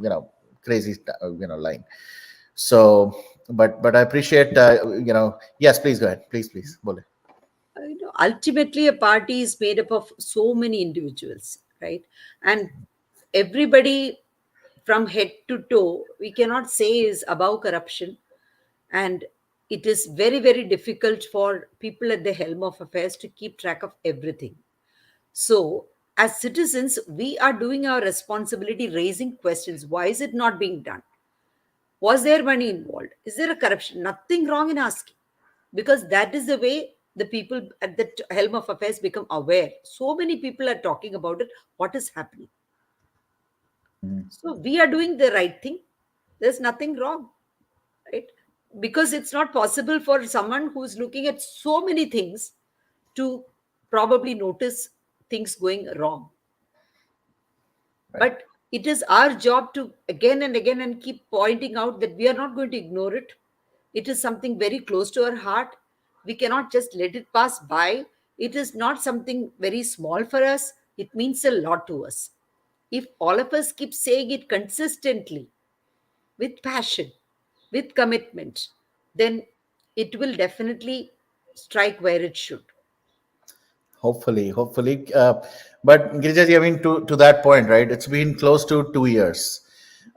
you know, crazy, you know, line. So, but I appreciate, you know, yes, please go ahead, please bole. Ultimately, a party is made up of so many individuals, right? And everybody from head to toe, we cannot say is above corruption. And it is very, very difficult for people at the helm of affairs to keep track of everything. So, as citizens, we are doing our responsibility, raising questions. Why is it not being done? Was there money involved? Is there a corruption? Nothing wrong in asking, because that is the way the people at the helm of affairs become aware. So many people are talking about it. What is happening? So we are doing the right thing. There's nothing wrong, right? Because it's not possible for someone who's looking at so many things to probably notice things going wrong. Right. But it is our job to again and again and keep pointing out that we are not going to ignore it. It is something very close to our heart. We cannot just let it pass by. It is not something very small for us. It means a lot to us. If all of us keep saying it consistently, with passion, with commitment, then it will definitely strike where it should. Hopefully. But Girija, I mean, to that point, right? It's been close to 2 years,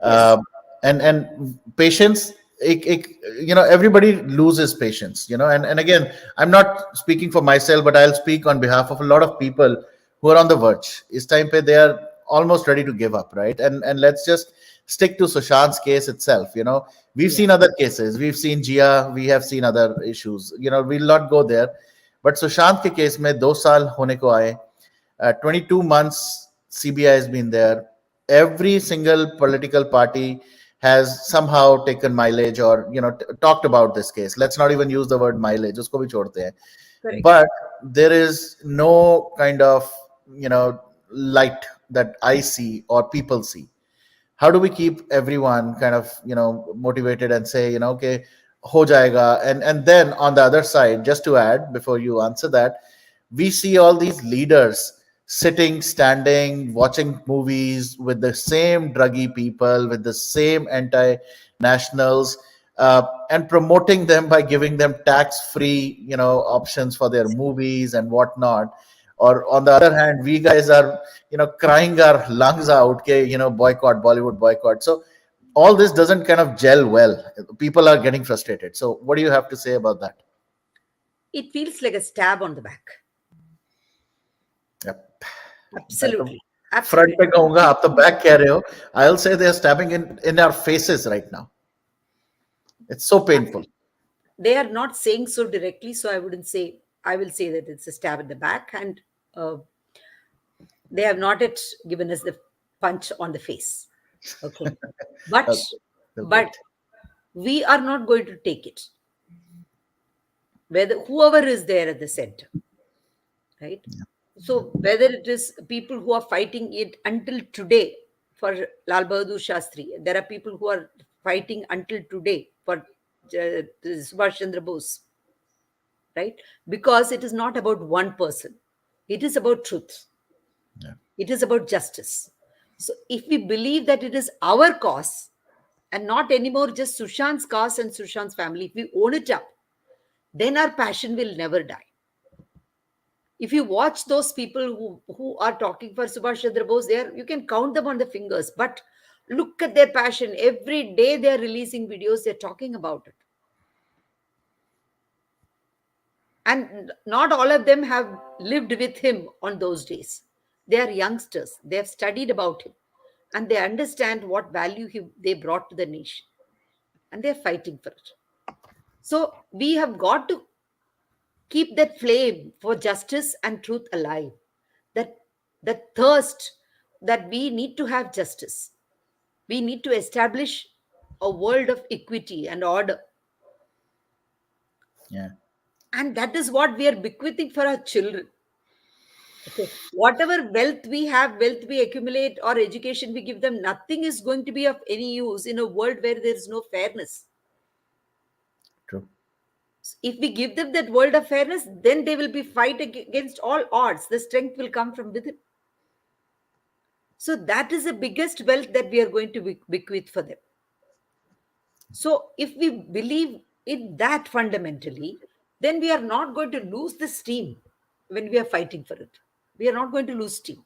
Yes. uh, and patience. You know, everybody loses patience. You know, and again, I'm not speaking for myself, but I'll speak on behalf of a lot of people who are on the verge. Is time pe they are almost ready to give up, right? And let's just stick to Sushant's case itself. We've Yeah, seen other cases. We've seen Jia. We have seen other issues. We'll not go there. But Sushant के case में 2 साल होने को आए. 22 months CBI has been there. Every single political party has somehow taken mileage or talked about this case. Let's not even use the word mileage. उसको भी छोड़ते हैं. correct. But there is no kind of light that I see or people see. How do we keep everyone kind of motivated and say okay, ho jayega? And then on the other side, just to add before you answer that, we see all these leaders sitting, standing, watching movies with the same druggy people, with the same anti nationals, and promoting them by giving them tax free options for their movies and whatnot. Or on the other hand, we guys are crying our lungs out, okay, boycott, Bollywood boycott. So all this doesn't kind of gel well. People are getting frustrated. So what do you have to say about that? It feels like a stab on the back. Yep. मैं तो Absolutely. Front पे Absolutely. कहूंगा, आप तो back कह रहे हो. I'll say they are stabbing in our faces right now. It's so painful. They are not saying so directly, so I wouldn't say, I will say that it's a stab in the back, and they have not yet given us the punch on the face. Okay. But Okay, we'll but wait. we are not going to take it. Whether whoever is there at the center, right? So whether it is people who are fighting it until today for Lal Bahadur Shastri, there are people who are fighting until today for Subhash Chandra Bose, right? Because it is not about one person. It is about truth. Yeah. It is about justice. So if we believe that it is our cause and not anymore just Sushant's cause and Sushant's family, if we own it up, then our passion will never die. If you watch those people who are talking for Subhash Chandra Bose, you can count them on the fingers. But look at their passion. Every day they are releasing videos, they're talking about it. And not all of them have lived with him on those days. They are youngsters. They have studied about him. And they understand what value they brought to the nation. And they're fighting for it. So we have got to keep that flame for justice and truth alive. That thirst that we need to have justice. We need to establish a world of equity and order. Yeah. And that is what we are bequeathing for our children. Okay. Whatever wealth we have, wealth we accumulate, or education we give them, nothing is going to be of any use in a world where there is no fairness. True. If we give them that world of fairness, then they will be fight against all odds. The strength will come from within. So that is the biggest wealth that we are going to bequeath for them. So if we believe in that fundamentally, then we are not going to lose the steam when we are fighting for it. We are not going to lose steam.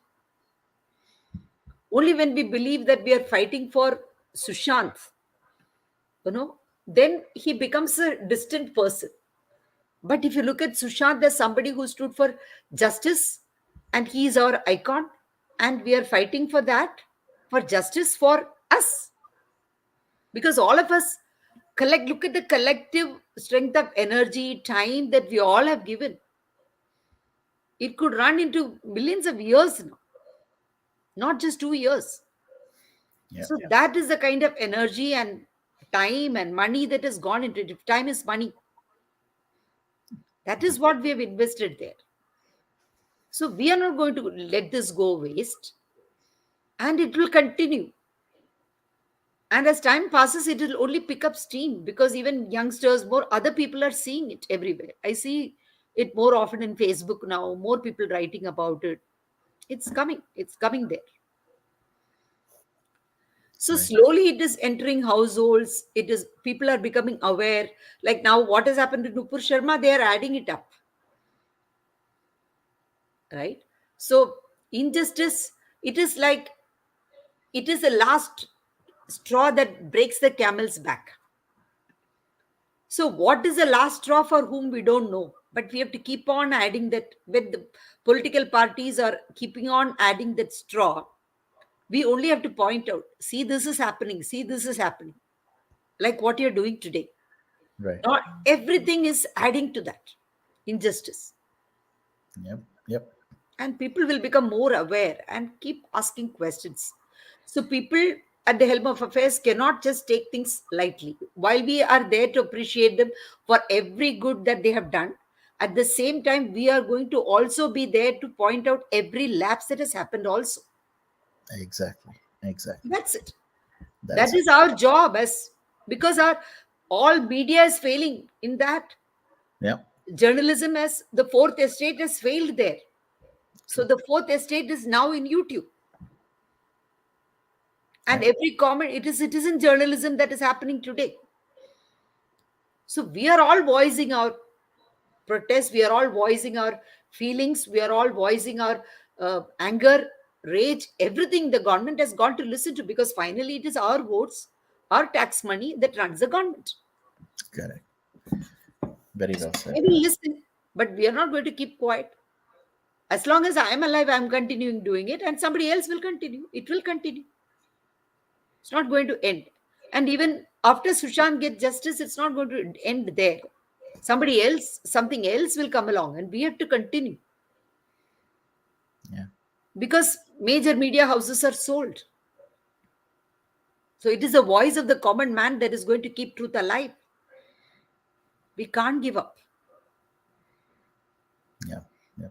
Only when we believe that we are fighting for Sushant, then he becomes a distant person. But if you look at Sushant, there's somebody who stood for justice, and he is our icon, and we are fighting for that, for justice for us. Because all of us look at the collective strength of energy, time that we all have given. It could run into millions of years now, not just 2 years. Yeah. So that is the kind of energy and time and money that has gone into it. If time is money, that is what we have invested there. So we are not going to let this go waste, and it will continue. And as time passes, it will only pick up steam, because even youngsters, more other people are seeing it everywhere. I see it more often in Facebook now, more people writing about it. It's coming there. So Right. slowly it is entering households. People are becoming aware. Like now, what has happened to Nupur Sharma? They are adding it up. Right? So injustice, it is the last straw that breaks the camel's back. So what is the last straw for whom we don't know? But we have to keep on adding that. When the political parties are keeping on adding that straw, we only have to point out, see, this is happening, see, this is happening, like what you're doing today. Right. Not everything is adding to that injustice. Yep. Yep. And people will become more aware and keep asking questions. So people at the helm of affairs cannot just take things lightly. While we are there to appreciate them for every good that they have done, at the same time we are going to also be there to point out every lapse that has happened also. Exactly. Exactly. That's it. That's That it. is our job, as because our all media is failing in that. Yep. Journalism, as the fourth estate, has failed there. So True. the fourth estate is now in YouTube. And Yep. every comment, it is citizen journalism that is happening today. So we are all voicing our protest, we are all voicing our feelings, we are all voicing our anger, rage, everything the government has got to listen to, because finally it is our votes, our tax money that runs the government. Correct. Very well They said. will listen, but we are not going to keep quiet. As long as I am alive, I am continuing doing it, and somebody else will continue. It will continue. It's not going to end. And even after Sushant gets justice, it's not going to end there. Somebody else, something else will come along, and we have to continue, Yeah. because major media houses are sold. So it is the voice of the common man that is going to keep truth alive. We can't give up. Yeah. Yeah.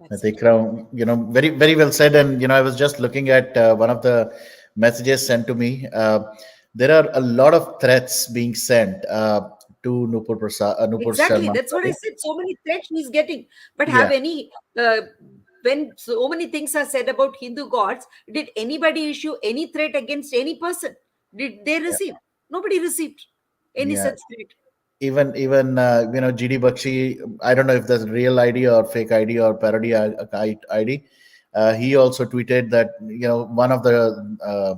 I That's it. think, very, very well said. And, I was just looking at one of the messages sent to me. There are a lot of threats being sent to Nupur Exactly. Sharma. That's what I Sorry. said. So many threats he's getting. But Yeah. have any, when so many things are said about Hindu gods, did anybody issue any threat against any person? Did they Yeah. receive? Nobody received any Yeah. such threat. Even GD Bakshi. I don't know if that's real ID or fake ID or parody ID. He also tweeted that one of the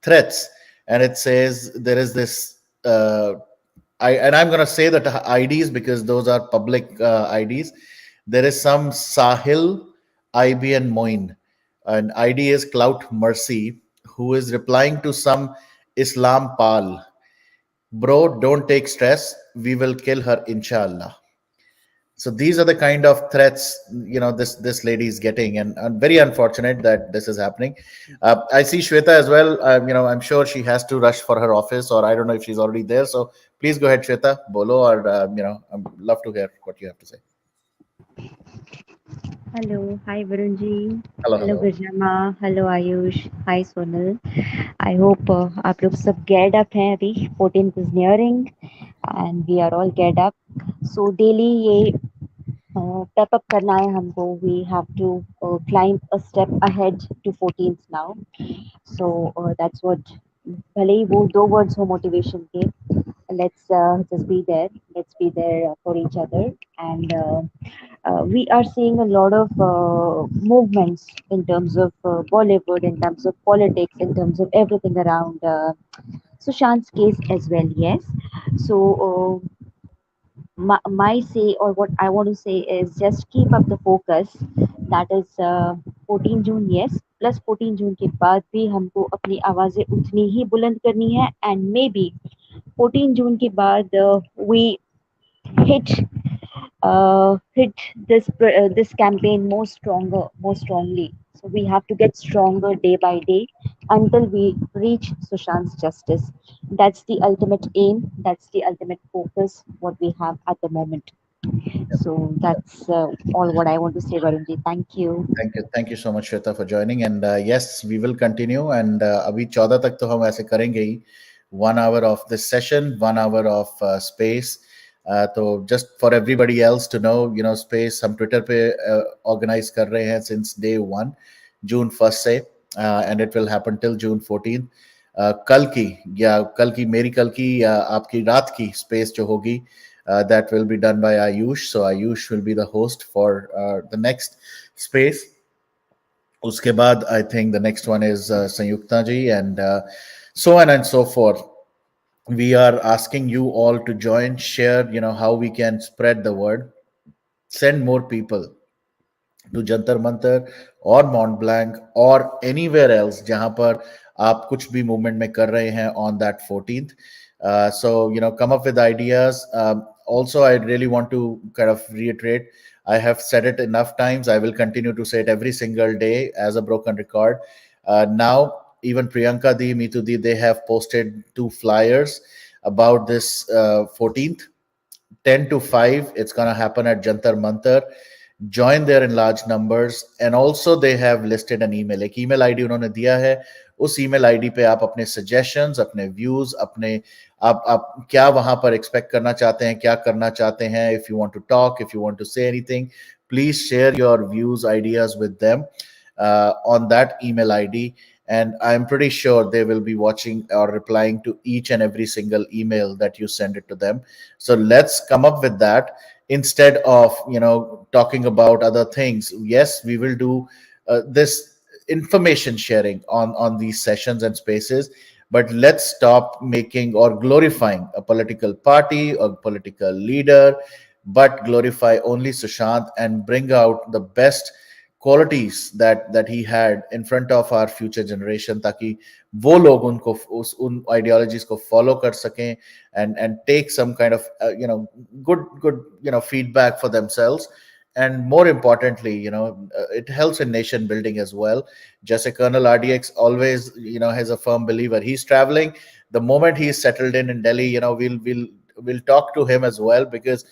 threats, and it says there is this. I'm going to say that IDs because those are public IDs. There is some Sahil, IB, and Moin. And ID is Clout Mercy, who is replying to some Islam Pal. Bro, don't take stress. We will kill her, inshallah. So these are the kind of threats this lady is getting, and very unfortunate that this is happening. I see Shweta as well. I'm sure she has to rush for her office, or I don't know if she's already there. So please go ahead, Shweta, bolo, or I'd love to hear what you have to say. Hello hi Varun ji Hello, hello hello. Girjama hello Ayush hi Sonal I hope आप लोग सब get up हैं अभी 14th is nearing and we are all get up so daily ये step up करना है हमको we have to climb a step ahead to 14th now so that's what भले ही वो दो words हो motivation के let's just be there let's be there for each other and we are seeing a lot of movements in terms of Bollywood, in terms of politics, in terms of everything around Sushant's case as well. Yes. So my say or what I want to say is just keep up the focus. That is 14 June. Yes. Plus 14 June के बाद भी हमको अपनी आवाजें उतनी ही बुलंद करनी है and maybe 14 June के बाद we hit hit this campaign more strongly. So we have to get stronger day by day until we reach Sushant's justice. That's the ultimate aim. That's the ultimate focus. What we have at the moment. So that's all what I want to say, Varunji. Thank you. Thank you so much, Shweta, for joining. And yes, we will continue. And अभी 14 तक तो हम ऐसे करेंगे ही. 1 hour of this session, 1 hour of space. तो just for everybody else to know, space हम Twitter पे organize कर रहे हैं since day one, June 1st से, and it will happen till June 14th. कल की मेरी कल की या आपकी रात की space जो होगी, that will be done by Ayush. So Ayush will be the host for the next space. Uske baad, I think the next one is Sanyukta ji, and so on and so forth. We are asking you all to join, share, how we can spread the word. send more people to Jantar Mantar और mount blank और anywhere else जहां पर आप कुछ भी movement में कर रहे हैं on that 14th. So come up with ideas. Also, I really want to kind of reiterate, I have said it enough times, I will continue to say it every single day as a broken record. Now even Priyanka di, Mitu di, they have posted 2 flyers about this 14th, 10 to 5. It's going to happen at Jantar Mantar. Join there in large numbers. And also they have listed an email. एक email ID उन्होंने दिया है. उस email ID पे आप अपने suggestions, अपने views, अपने आप क्या वहां पर expect करना चाहते हैं, क्या करना चाहते हैं. If you want to talk, if you want to say anything, please share your views, ideas with them on that email ID. And I'm pretty sure they will be watching or replying to each and every single email that you send it to them. So let's come up with that instead of talking about other things. Yes, we will do this information sharing on these sessions and spaces, but let's stop making or glorifying a political party or political leader, but glorify only Sushant and bring out the best qualities that he had in front of our future generation, ताकि वो लोग उनको उन ideologies को follow कर सकें and take some kind of good feedback for themselves. And more importantly, it helps in nation building as well. Just Colonel RDX always has a firm believer, he's traveling, the moment he's settled in Delhi, we'll talk to him as well, because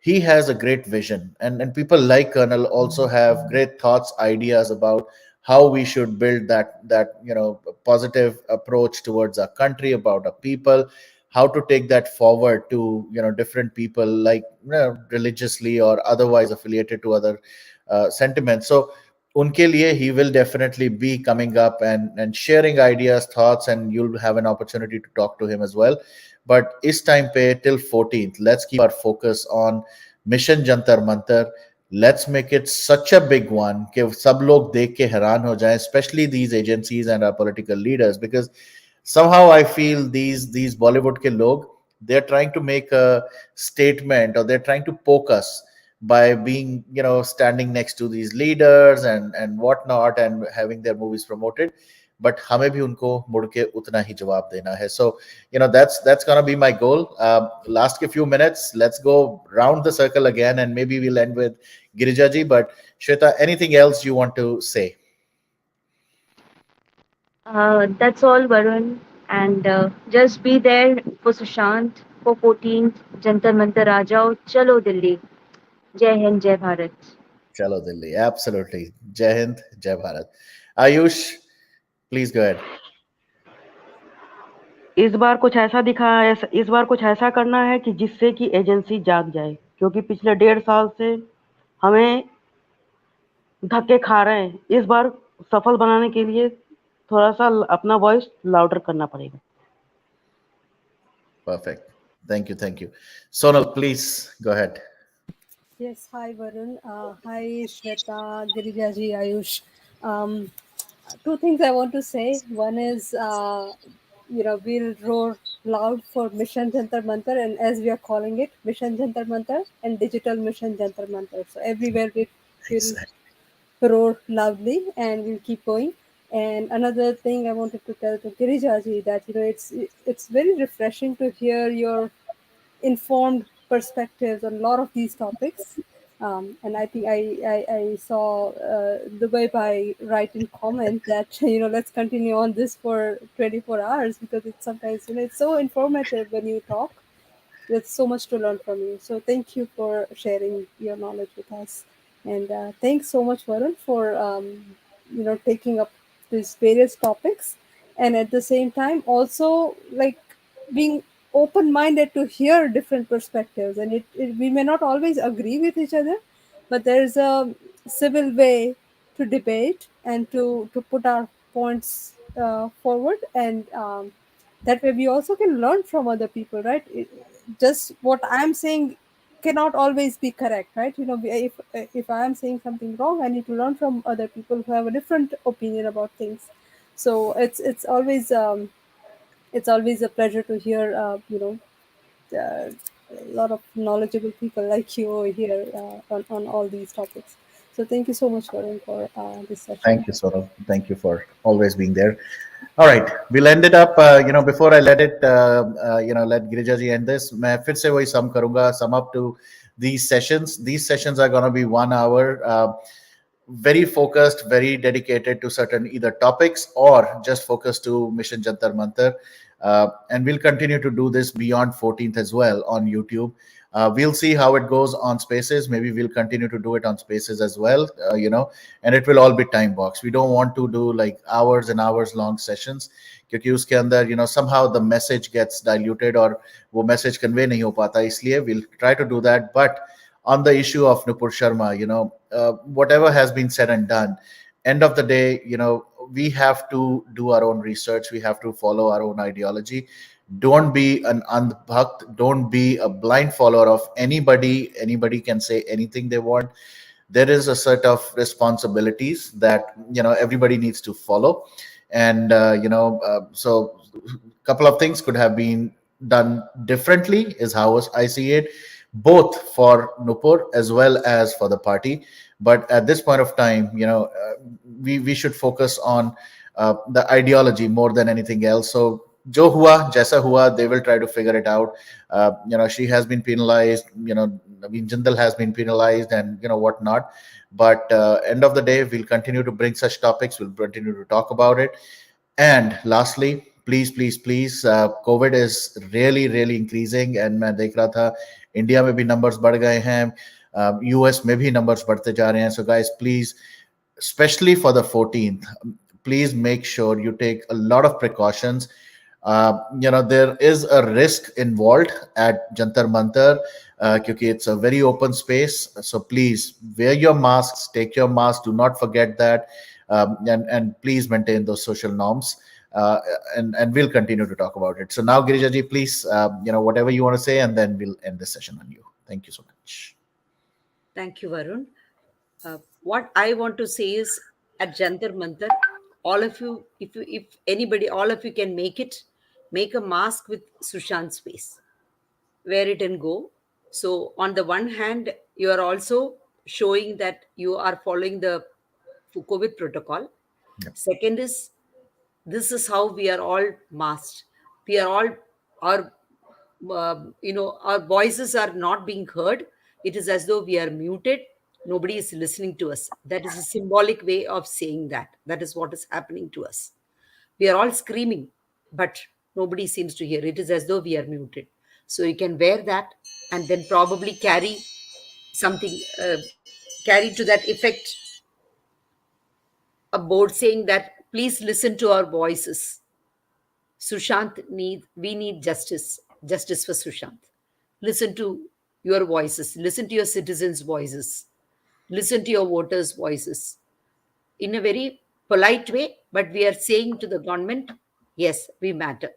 he has a great vision, and people like Colonel also have great thoughts, ideas about how we should build that positive approach towards our country, about our people, how to take that forward to different people, like religiously or otherwise affiliated to other sentiments. So unke liye he will definitely be coming up and sharing ideas, thoughts, and you'll have an opportunity to talk to him as well. But is time pay till 14th. Let's keep our focus on Mission Jantar Mantar. Let's make it such a big one कि सब लोग देख के हैरान हो जाएं, especially these agencies and our political leaders, because somehow I feel these Bollywood ke log, they're trying to make a statement, or they're trying to poke us by being standing next to these leaders and whatnot, and having their movies promoted. But हमें भी उनको मुड़ के उतना ही जवाब देना है. So that's gonna be my goal. Last few minutes, let's go round the circle again, and maybe we'll end with Girija ji. But Shweta, anything else you want to say? That's all, Varun. And just be there for Sushant for 14th. Jantar Mantar aa jao. Chalo Delhi. Jai Hind, Jai Bharat. Chalo Delhi, absolutely. Jai Hind, Jai Bharat. Ayush, please go ahead. इस बार कुछ ऐसा इस बार कुछ ऐसा करना है कि जिससे कि एजेंसी जाग जाए, क्योंकि पिछले 1.5 साल से हमें धक्के खा रहे हैं. इस बार सफल बनाने के लिए थोड़ा सा अपना वॉइस लाउडर करना पड़ेगा. Perfect. Thank you. Sonal, please go ahead. Yes, hi Varun. Hi Shweta, Girijaji, Ayush. Um, Two things I want to say. One is, we'll roar loud for Mission Jantar Mantar, and as we are calling it, Mission Jantar Mantar and Digital Mission Jantar Mantar. So everywhere we will Exactly. roar loudly, and we'll keep going. And another thing I wanted to tell to Girijaji, that it's very refreshing to hear your informed perspectives on a lot of these topics. And I think I saw Dubai by write in comment that let's continue on this for 24 hours, because it's sometimes it's so informative when you talk. There's so much to learn from you. So thank you for sharing your knowledge with us, and thanks so much, Varun, for taking up these various topics, and at the same time also like being open-minded to hear different perspectives. And we may not always agree with each other, but there's a civil way to debate and to put our points forward, and that way we also can learn from other people, right? Just what I'm saying cannot always be correct, right? If I am saying something wrong, I need to learn from other people who have a different opinion about things. So it's always a pleasure to hear a lot of knowledgeable people like you over here on all these topics. So thank you so much, Varun, for this session. Thank you, Sonal. Thank you for always being there. All right, we'll end it up. Before I let it, let Girija ji end this. मैं फिर से वही sum करूँगा. Sum up to these sessions. These sessions are going to be 1 hour. Very focused, very dedicated to certain either topics or just focused to Mission Jantar Mantar. And we'll continue to do this beyond 14th as well on YouTube. We'll see how it goes on Spaces. Maybe we'll continue to do it on Spaces as well, and it will all be time box. We don't want to do like hours and hours long sessions क्योंकि उसके अंदर somehow the message gets diluted और वो message convey नहीं हो पाता इसलिए we'll try to do that. But on the issue of Nupur Sharma, whatever has been said and done, end of the day, we have to do our own research. We have to follow our own ideology. Don't be an andhbhakt. Don't be a blind follower of anybody. Anybody can say anything they want. There is a set of responsibilities that everybody needs to follow, and so a couple of things could have been done differently is how I see it, both for Nupur as well as for the party. But at this point of time, we should focus on the ideology more than anything else. So jo hua, jaisa hua, they will try to figure it out. She has been penalized. Naveen Jindal has been penalized, and whatnot. But end of the day, we'll continue to bring such topics. We'll continue to talk about it. And lastly, please, please, please, COVID is really, really increasing. And मैं देख रहा था India में भी numbers बढ़ गए हैं, US में भी numbers बढ़ते जा रहे हैं. So guys, please, especially for the 14th, please make sure you take a lot of precautions. There is a risk involved at Jantar Mantar because it's a very open space. So please wear your masks, take your mask. Do not forget that, and please maintain those social norms. And we'll continue to talk about it. So now, Girija ji, please, whatever you want to say, and then we'll end the session on you. Thank you so much. Thank you, Varun. What I want to say is, at Jantar Mantar, all of you, if anybody, all of you can make it, make a mask with Sushant's face. Wear it and go. So on the one hand, you are also showing that you are following the COVID protocol. Yep. Second is, this is how we are all masked. We are all, our voices are not being heard. It is as though we are muted. Nobody is listening to us. That is a symbolic way of saying that. That is what is happening to us. We are all screaming, but nobody seems to hear. It is as though we are muted. So you can wear that and then probably carry something, carry to that effect a board saying that please listen to our voices. We need justice for Sushant. Listen to your voices, listen to your citizens' voices, listen to your voters' voices in a very polite way, but we are saying to the government, yes, we matter.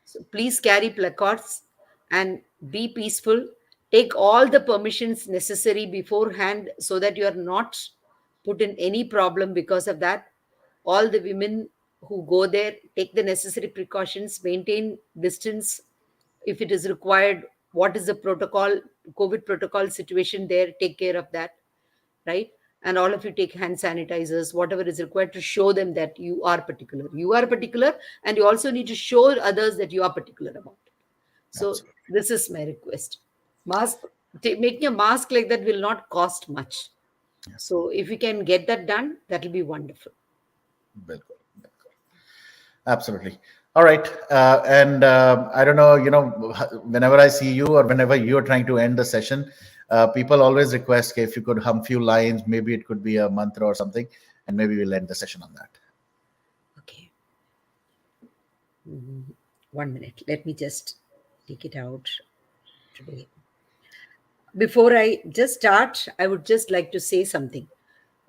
So please carry placards and be peaceful. Take all the permissions necessary beforehand so that you are not put in any problem because of that. All the women who go there, take the necessary precautions, maintain distance if it is required. What is the protocol, COVID protocol situation there? Take care of that, right? And all of you take hand sanitizers, whatever is required to show them that you are particular. You are particular, and you also need to show others that you are particular about it. So Absolutely. this is my request. Making a mask like that will not cost much. Yes. So if you can get that done, that will be wonderful. Bilkul. Absolutely. All right. And I don't know, whenever I see you or whenever you're trying to end the session, people always request okay, if you could hum few lines, maybe it could be a mantra or something, and maybe we'll end the session on that. Okay. 1 minute. Let me just take it out today. Before I just start, I would just like to say something.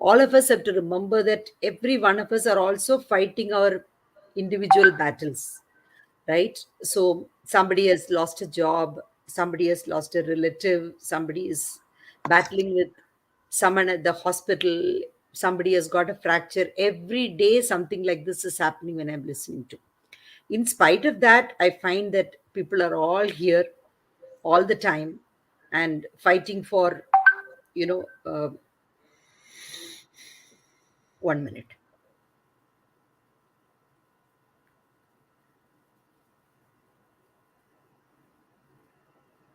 All of us have to remember that every one of us are also fighting our individual battles, right? So somebody has lost a job, somebody has lost a relative, somebody is battling with someone at the hospital, somebody has got a fracture. Every day something like this is happening when I'm listening to. In spite of that, I find that people are all here all the time and fighting for, you know, 1 minute.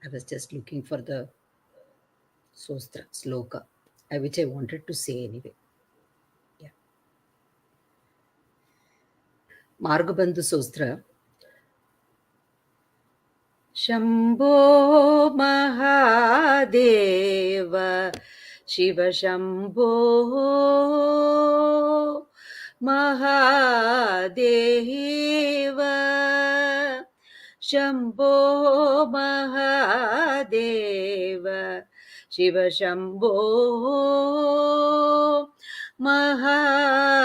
I was just looking for the Sostra sloka, which I wanted to say anyway. Yeah. Margabandhu Sostra. Shambho Mahadev Shiv Shambho Mahadev Shambho Mahadev Shiv Shambho Mahadev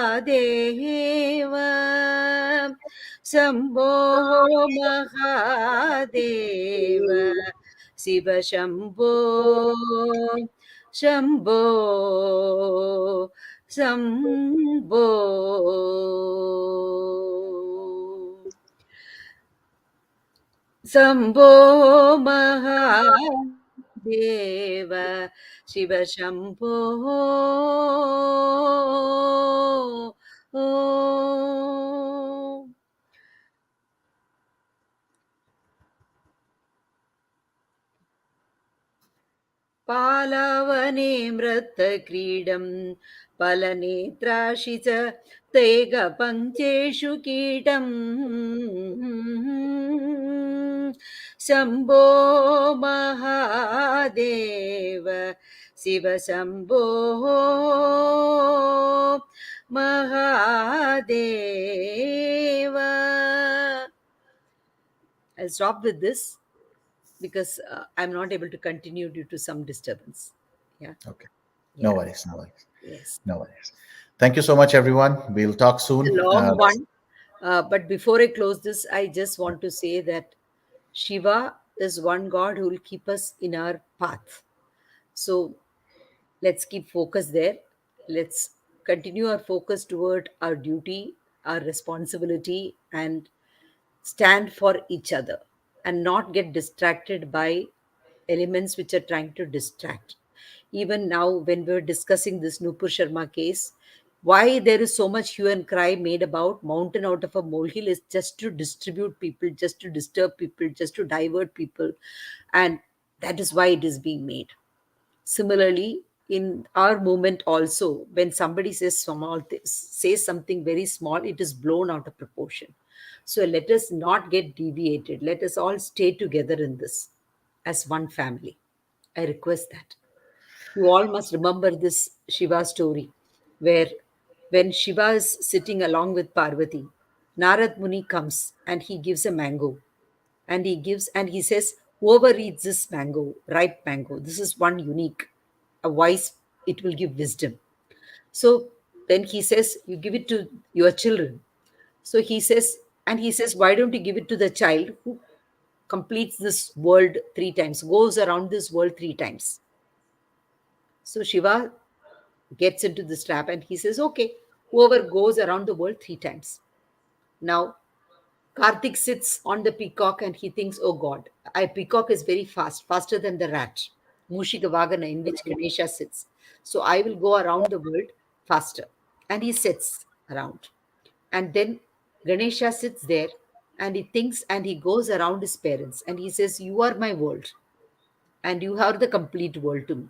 Shambho Mahadev Shiv Shambho Shambho Shambho Shambho Mahadev Shiv Shambho पालवने मृतक्रीडं फलनेत्राशि च तेगपङ्क्तेषु कीटम् Shambho Mahadev Shiv Shambho Mahadev. I'll stop with this because I'm not able to continue due to some disturbance. Yeah. Okay. Yeah. No worries. No worries. Yes. No worries. Thank you so much, everyone. We'll talk soon. It's a long one. But before I close this, I just want to say that Shiva is one God who will keep us in our path. So let's keep focus there. Let's continue our focus toward our duty, our responsibility, and stand for each other and not get distracted by elements which are trying to distract. Even now, when we're discussing this Nupur Sharma case, why there is so much hue and cry made about mountain out of a molehill is just to distribute people, just to disturb people, just to divert people. And that is why it is being made. Similarly, in our movement also, when somebody says something very small, it is blown out of proportion. So let us not get deviated. Let us all stay together in this as one family. I request that. You all must remember this Shiva story, where when Shiva is sitting along with Parvati, Narad Muni comes and he gives a mango. And he says, whoever eats this mango, ripe mango, this is one unique, a wise, it will give wisdom. So then he says, you give it to your children. So he says, why don't you give it to the child who completes this world 3 times, goes around this world 3 times? So Shiva gets into this trap and he says, okay, whoever goes around the world 3 times. Now, Karthik sits on the peacock and he thinks, oh God, a peacock is very fast, faster than the rat, Mushika Vagana, in which Ganesha sits. So I will go around the world faster. And he sits around. And then Ganesha sits there and he thinks and he goes around his parents and he says, you are my world and you are the complete world to me.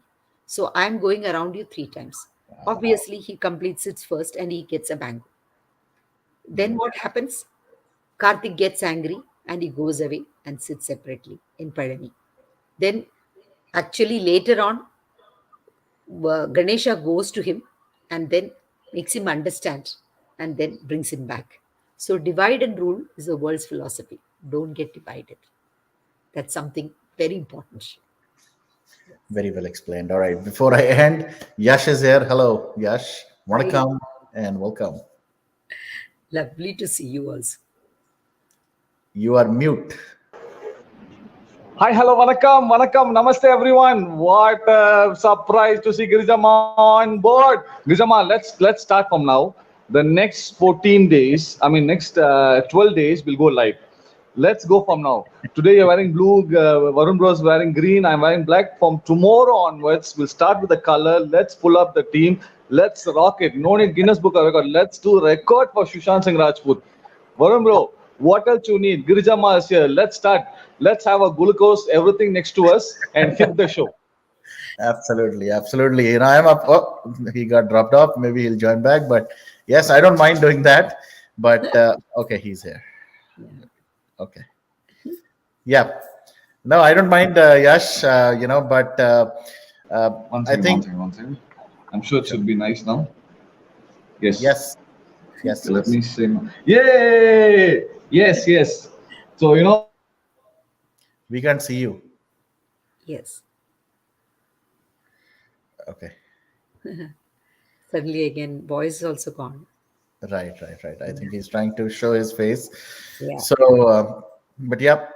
So I'm going around you 3 times. Obviously, he completes it first and he gets a mango. Then what happens? Karthik gets angry and he goes away and sits separately in Padani. Then, actually, later on, Ganesha goes to him and then makes him understand and then brings him back. So, divide and rule is the world's philosophy. Don't get divided. That's something very important. Very well explained. All right. Before I end, Yash is here. Hello, Yash. Want to Hi. come and welcome. Lovely to see you also. You are mute. Hi, hello, vanakkam, namaste everyone. What a surprise to see Girijama on board. Girijama, let's start from now. The next 14 days, next 12 days will go live. Let's go from now. Today you're wearing blue, Varun bro is wearing green, I'm wearing black. From tomorrow onwards, we'll start with the color. Let's pull up the team. Let's rock it. No need Guinness Book of Record. Let's do record for Sushant Singh Rajput. Varun bro, what else you need? Girija Ma is here. Let's start. Let's have a glucose, everything next to us, and hit the show. Absolutely, absolutely. I'm up. Oh, he got dropped off. Maybe he'll join back. But yes, I don't mind doing that. But okay, he's here. Okay. Yeah. No, I don't mind, Yash. But One I second, one think second, one second. I'm sure it should be nice now. Yes. yes, yes, Okay, let yes. me say. Yay! Yes, yes. So, We can't see you. Yes. Okay. Suddenly again, voice is also gone. Right, right, right. I think he's trying to show his face. Yeah. So, but yeah,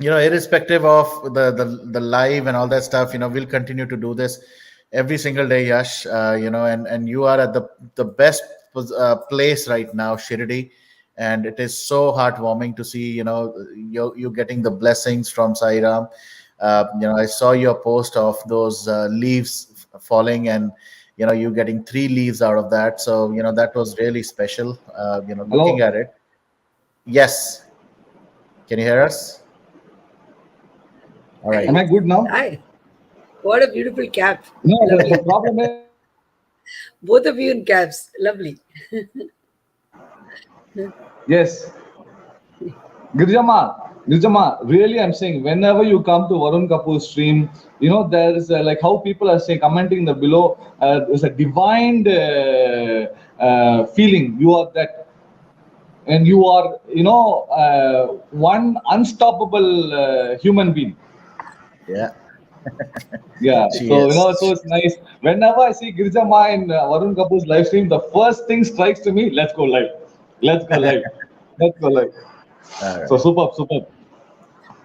irrespective of the live and all that stuff, we'll continue to do this every single day, Yash. And you are at the best place right now, Shirdi, and it is so heartwarming to see, you getting the blessings from Sairam. I saw your post of those leaves falling, and you getting 3 leaves out of that. So that was really special. Looking hello. at it. Yes, can you hear us? All Hi, right. Am I good now? hi. What a beautiful cap. No, the Lovely. problem is, Both of you in caps. Lovely. yes. Girjama, really, I'm saying, whenever you come to Varun Kapoor's stream, there is like how people are saying, commenting the below, there's a divine feeling. You are that, and you are, one unstoppable human being. Yeah, Yeah, she so so is. it's nice. Whenever I see Girija Ma in Varun Kapoor's live stream, the first thing strikes to me, let's go live. Let's go live. Let's go live. All So right. superb, superb.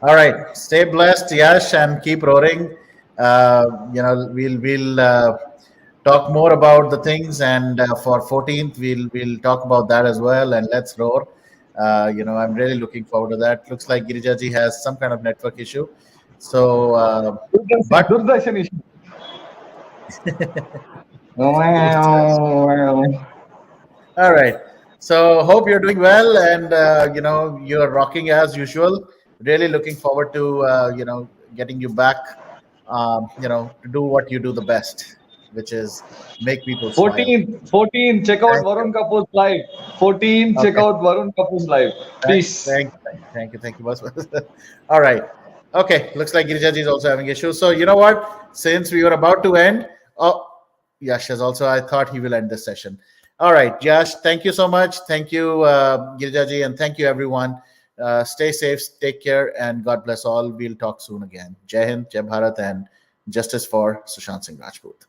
All right. Stay blessed, Yash, and keep roaring. We'll talk more about the things, and for 14th, we'll talk about that as well. And let's roar. I'm really looking forward to that. Looks like Girijaji has some kind of network issue. So, Durdarshan, but Durdarshan issue. it's just all right. So hope you're doing well, and you're rocking as usual. Really looking forward to getting you back. To do what you do the best, which is make people smile. 14, check out Thank you. Varun Kapoor's live. 14, check Okay. out Varun Kapoor's live. Thank, Peace. thank you, boss. All right. Okay. Looks like Girijaji is also having issues. So you know what? Since we were about to end, oh, Yash has also. I thought he will end this session. All right, Yash. Thank you so much. Thank you, Girijaji, and thank you everyone. Stay safe, take care, and God bless all. We'll talk soon again. Jai Hind, Jai Bharat, and justice for Sushant Singh Rajput.